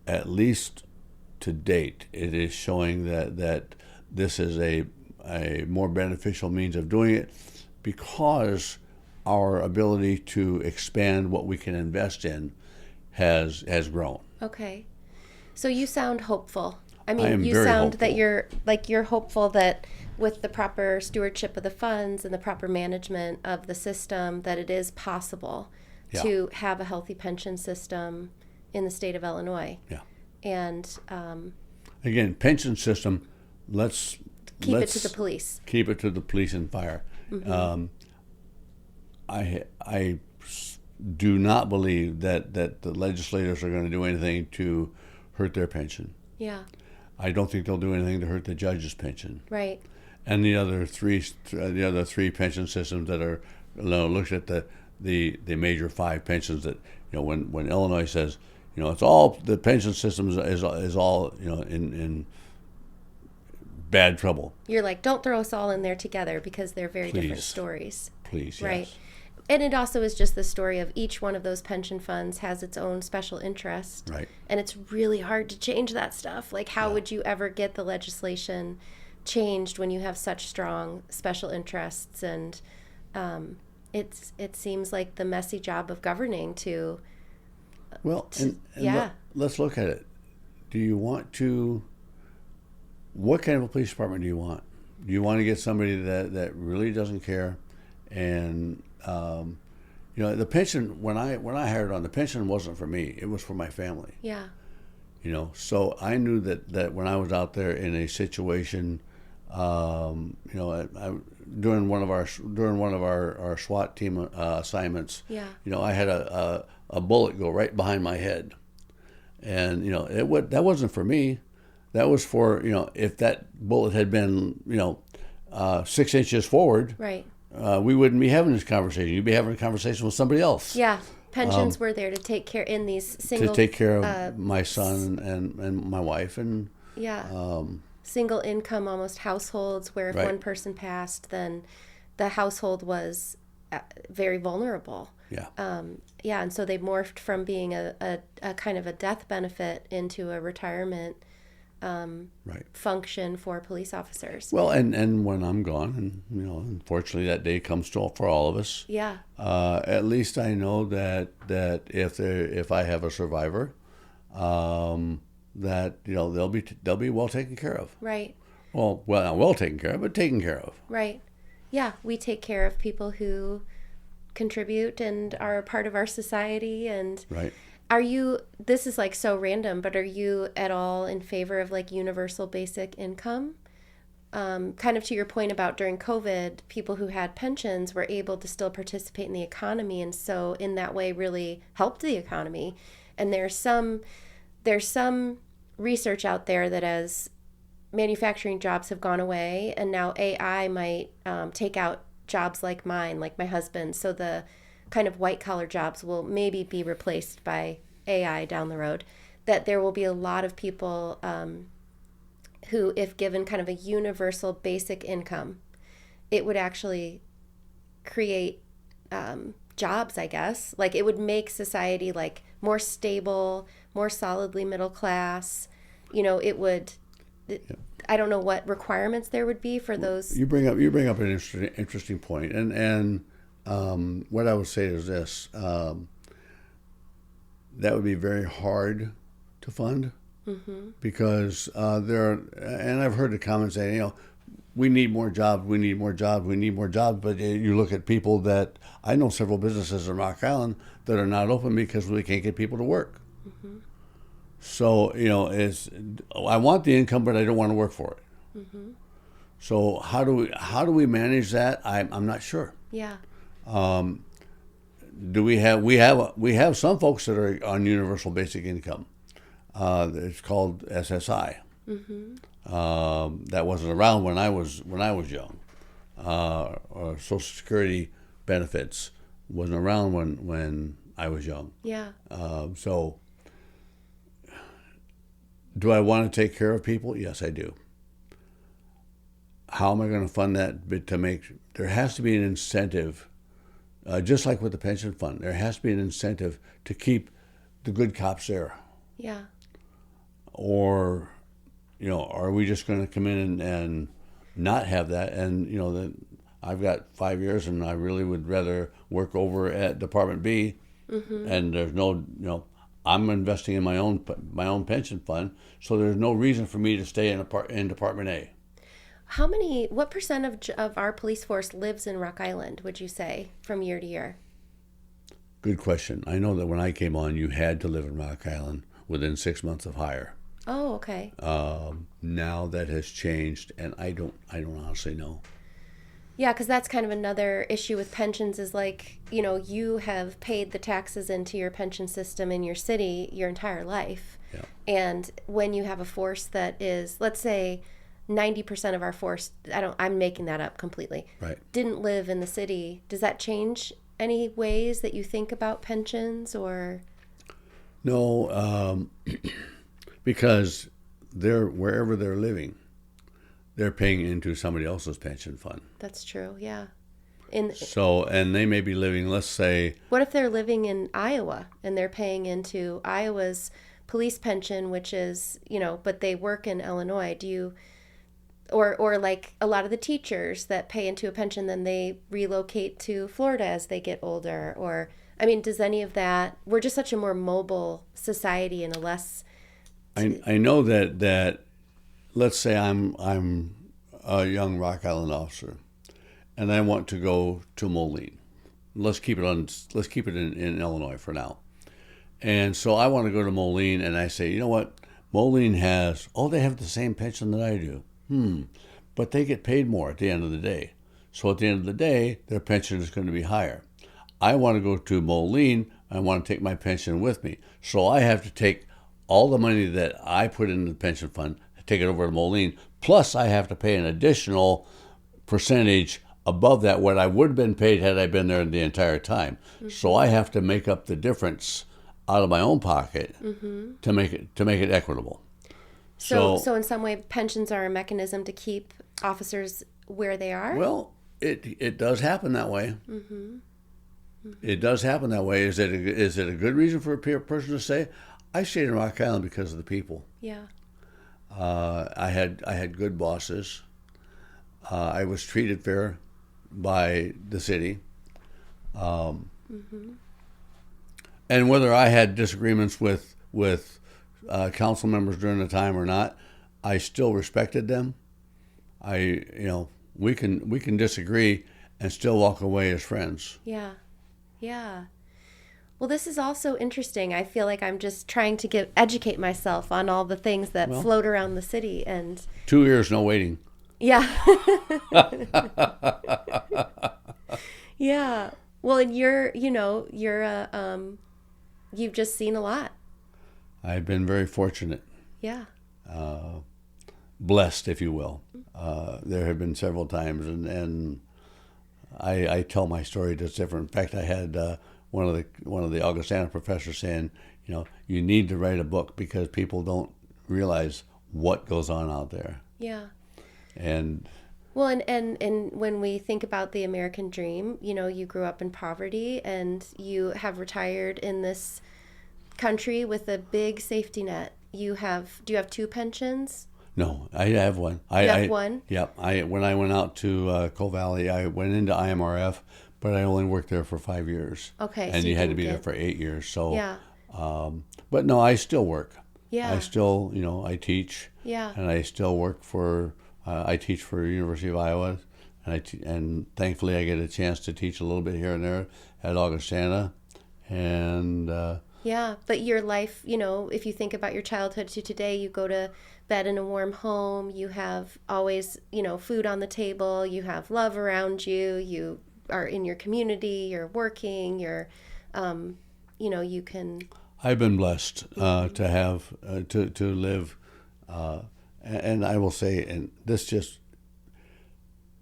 at least to date, it is showing that this is a more beneficial means of doing it, because our ability to expand what we can invest in has grown. Okay. So you sound hopeful. I am you very sound hopeful. that you're hopeful that with the proper stewardship of the funds and the proper management of the system, that it is possible to have a healthy pension system in the state of Illinois. Yeah. And again, pension system, let's keep it to the police. Keep it to the police and fire. Mm-hmm. I do not believe that the legislators are going to do anything to hurt their pension. Yeah. I don't think they'll do anything to hurt the judge's pension. Right. And the other three pension systems that are, looked at the major five pensions that, when Illinois says, it's all, the pension system is all, in bad trouble. You're like, don't throw us all in there together because they're very different Please. stories. Please, Right. yes. And it also is just the story of each one of those pension funds has its own special interest. Right. And it's really hard to change that stuff. Like, how would you ever get the legislation changed when you have such strong special interests? And it seems like the messy job of governing to... Well, and yeah. let's look at it. Do you want to... What kind of a police department do you want? Do you want to get somebody that really doesn't care? And the pension, when I hired on, the pension wasn't for me. It was for my family. Yeah. So I knew that when I was out there in a situation, during one of our SWAT team assignments, Yeah. I had a bullet go right behind my head, and that wasn't for me. That was for if that bullet had been 6 inches forward. Right. We wouldn't be having this conversation. You'd be having a conversation with somebody else. Yeah. Pensions were there to take care in these single... To take care of my son and my wife. And yeah. Single income almost households where if Right. one person passed, then the household was very vulnerable. Yeah. Yeah, and so they morphed from being a kind of a death benefit into a retirement Right. function for police officers. Well, and when I'm gone, and unfortunately that day comes for all of us. Yeah. At least I know that if I have a survivor, that they'll be well taken care of. Right. Well, not well taken care of, but taken care of. Right. Yeah, we take care of people who contribute and are a part of our society. And Right. this is like so random, but are you at all in favor of like universal basic income? Kind of to your point about during COVID, people who had pensions were able to still participate in the economy, and so in that way really helped the economy. And there's some research out there that as manufacturing jobs have gone away and now AI might take out jobs like mine, like my husband, so the kind of white collar jobs will maybe be replaced by AI down the road, that there will be a lot of people who, if given kind of a universal basic income, it would actually create jobs, I guess. Like it would make society like more stable, more solidly middle class. It would, I don't know what requirements there would be for those. You bring up an interesting point, and what I would say is this: that would be very hard to fund, because and I've heard the comments saying, we need more jobs, we need more jobs, we need more jobs. But you look at people that I know, several businesses in Rock Island that are not open because we can't get people to work. Mm-hmm. So I want the income, but I don't want to work for it. Mm-hmm. So how do we manage that? I'm not sure. Yeah. Do we have some folks that are on universal basic income? It's called SSI. Mm-hmm. That wasn't around when I was young. Or Social Security benefits wasn't around when I was young. Yeah. So do I want to take care of people? Yes, I do. How am I going to fund that? But there has to be an incentive, just like with the pension fund. There has to be an incentive to keep the good cops there. Yeah. Or, are we just going to come in and not have that? And then I've got 5 years, and I really would rather work over at Department B. Mm-hmm. And there's no, I'm investing in my own pension fund, so there's no reason for me to stay in Department A. What percent of our police force lives in Rock Island, would you say, from year to year? Good question. I know that when I came on, you had to live in Rock Island within 6 months of hire. Oh, okay. Now that has changed, and I don't honestly know. Yeah, because that's kind of another issue with pensions is like, you have paid the taxes into your pension system in your city your entire life. Yeah. And when you have a force that is, let's say, 90% of our force, I'm making that up completely, Right. didn't live in the city, does that change any ways that you think about pensions or? No, because wherever they're living, they're paying into somebody else's pension fund. That's true, yeah. So, and they may be living, let's say, What if they're living in Iowa and they're paying into Iowa's police pension, which is, but they work in Illinois? Do you, or like a lot of the teachers that pay into a pension, then they relocate to Florida as they get older? Or, I mean, does any of that, we're just such a more mobile society and a less. I know that let's say I'm a young Rock Island officer, and I want to go to Moline. Let's keep it in Illinois for now. And so I want to go to Moline, and I say, you know what? Moline they have the same pension that I do. But they get paid more at the end of the day. So at the end of the day, their pension is going to be higher. I want to go to Moline. I want to take my pension with me. So I have to take all the money that I put into the pension fund, take it over to Moline, plus I have to pay an additional percentage above that what I would have been paid had I been there the entire time. Mm-hmm. So I have to make up the difference out of my own pocket to make it equitable. So in some way, pensions are a mechanism to keep officers where they are? Well, it does happen that way. Mm-hmm. It does happen that way. Is it a good reason for a person to say, I stayed in Rock Island because of the people? Yeah. I had good bosses. I was treated fair by the city. And whether I had disagreements with council members during the time or not, I still respected them. We can disagree and still walk away as friends. Yeah. Yeah. Well, this is also interesting. I feel like I'm just trying to educate myself on all the things that float around the city. And 2 years, no waiting. Yeah. Yeah. Well, and you've just seen a lot. I've been very fortunate. Yeah. Blessed, if you will. There have been several times, and I tell my story just different. In fact, I had one of the Augustana professors saying, you need to write a book because people don't realize what goes on out there. Yeah. And well, and when we think about the American dream, you grew up in poverty and you have retired in this country with a big safety net. Do you have 2 pensions? No, I have one. You have one? Yep. When I went out to Coal Valley, I went into IMRF, but I only worked there for 5 years. Okay. And so you had to be there for 8 years. So yeah. But no, I still work. Yeah. I still, I teach. Yeah. And I still work for. I teach for University of Iowa, and thankfully I get a chance to teach a little bit here and there at Augustana, and. Yeah, but your life, if you think about your childhood to today, you go to bed in a warm home, you have always, food on the table, you have love around you, you are in your community, you're working, you're, you can. I've been blessed to have, to live, and I will say, and this just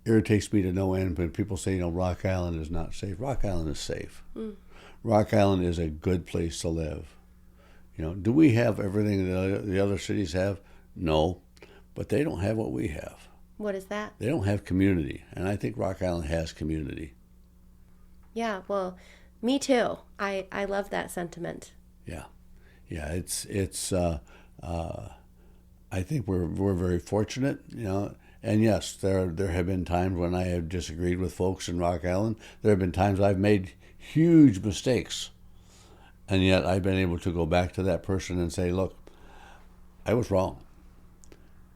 irritates me to no end, when people say, Rock Island is not safe. Rock Island is safe. Mm. Rock Island is a good place to live. Do we have everything that the other cities have? No, but they don't have what we have. What is that? They don't have community, and I think Rock Island has community. Yeah, well, me too. I love that sentiment. Yeah, it's. I think we're very fortunate, And yes, there have been times when I have disagreed with folks in Rock Island. There have been times I've made huge mistakes, and yet I've been able to go back to that person and say, look, I was wrong,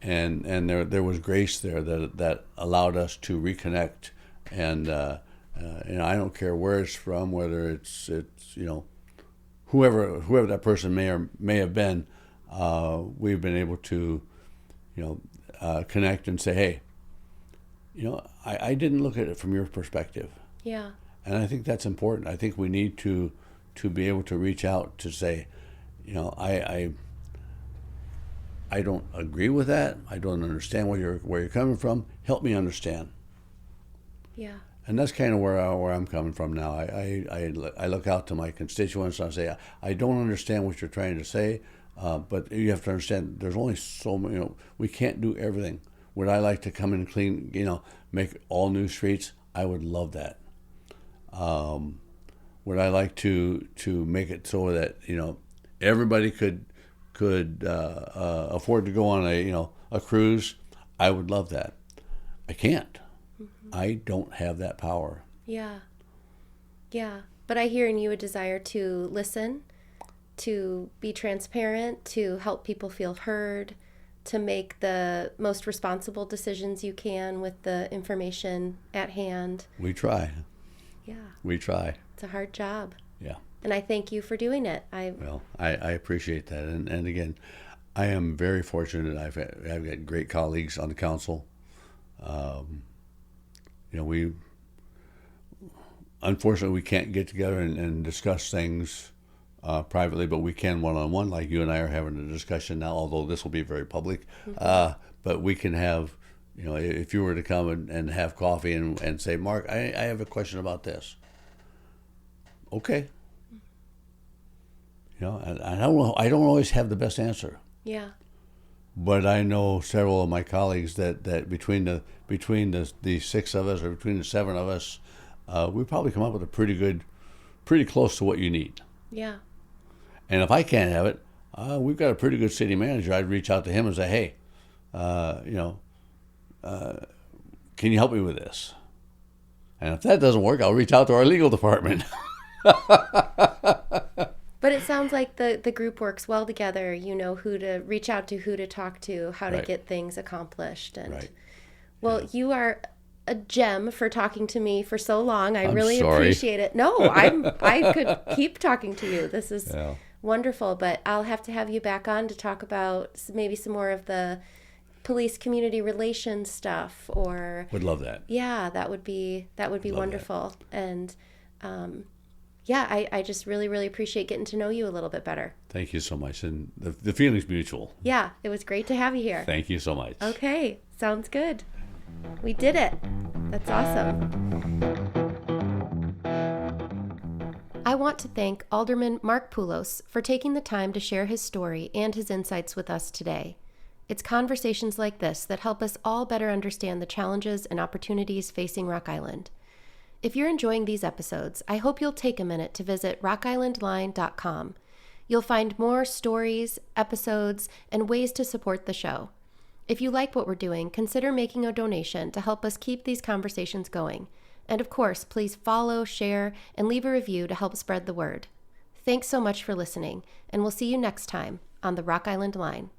and there was grace there that allowed us to reconnect, and I don't care where it's from, whether it's whoever that person may have been, we've been able to connect and say, hey, I didn't look at it from your perspective. Yeah. And I think that's important. I think we need to be able to reach out to say, I don't agree with that. I don't understand where you're coming from. Help me understand. Yeah. And that's kind of where I'm coming from now. I look out to my constituents and I say, I don't understand what you're trying to say, but you have to understand there's only so many, we can't do everything. Would I like to come in and clean, make all new streets? I would love that. Would I like to make it so that, everybody could afford to go on a cruise? I would love that. I can't. I don't have that power. Yeah. Yeah. But I hear in you a desire to listen, to be transparent, to help people feel heard, to make the most responsible decisions you can with the information at hand. We try. Yeah. We try. It's a hard job. Yeah. And I thank you for doing it. Well, I appreciate that. And again, I am very fortunate. I've got great colleagues on the council. We unfortunately we can't get together and discuss things privately, but we can one-on-one, like you and I are having a discussion now, although this will be very public. But we can have, if you were to come and have coffee and say, Mark, I have a question about this. Okay. And I don't always have the best answer. Yeah. But I know several of my colleagues that between the six of us, or between the seven of us, we probably come up with pretty close to what you need. Yeah. And if I can't have it, we've got a pretty good city manager. I'd reach out to him and say, hey, can you help me with this? And if that doesn't work, I'll reach out to our legal department. But it sounds like the group works well together. You know who to reach out to, who to talk to, how to get things accomplished. And right. Well, you are a gem for talking to me for so long. I'm really sorry. Appreciate it. No, I could keep talking to you. This is wonderful, but I'll have to have you back on to talk about maybe some more of the police community relations stuff, or would love that. Yeah, that would be wonderful. That. And I just really, really appreciate getting to know you a little bit better. Thank you so much. And the feeling's mutual. Yeah, it was great to have you here. Thank you so much. Okay, sounds good. We did it. That's awesome. I want to thank Alderman Mark Poulos for taking the time to share his story and his insights with us today. It's conversations like this that help us all better understand the challenges and opportunities facing Rock Island. If you're enjoying these episodes, I hope you'll take a minute to visit rockislandline.com. You'll find more stories, episodes, and ways to support the show. If you like what we're doing, consider making a donation to help us keep these conversations going. And of course, please follow, share, and leave a review to help spread the word. Thanks so much for listening, and we'll see you next time on the Rock Island Line.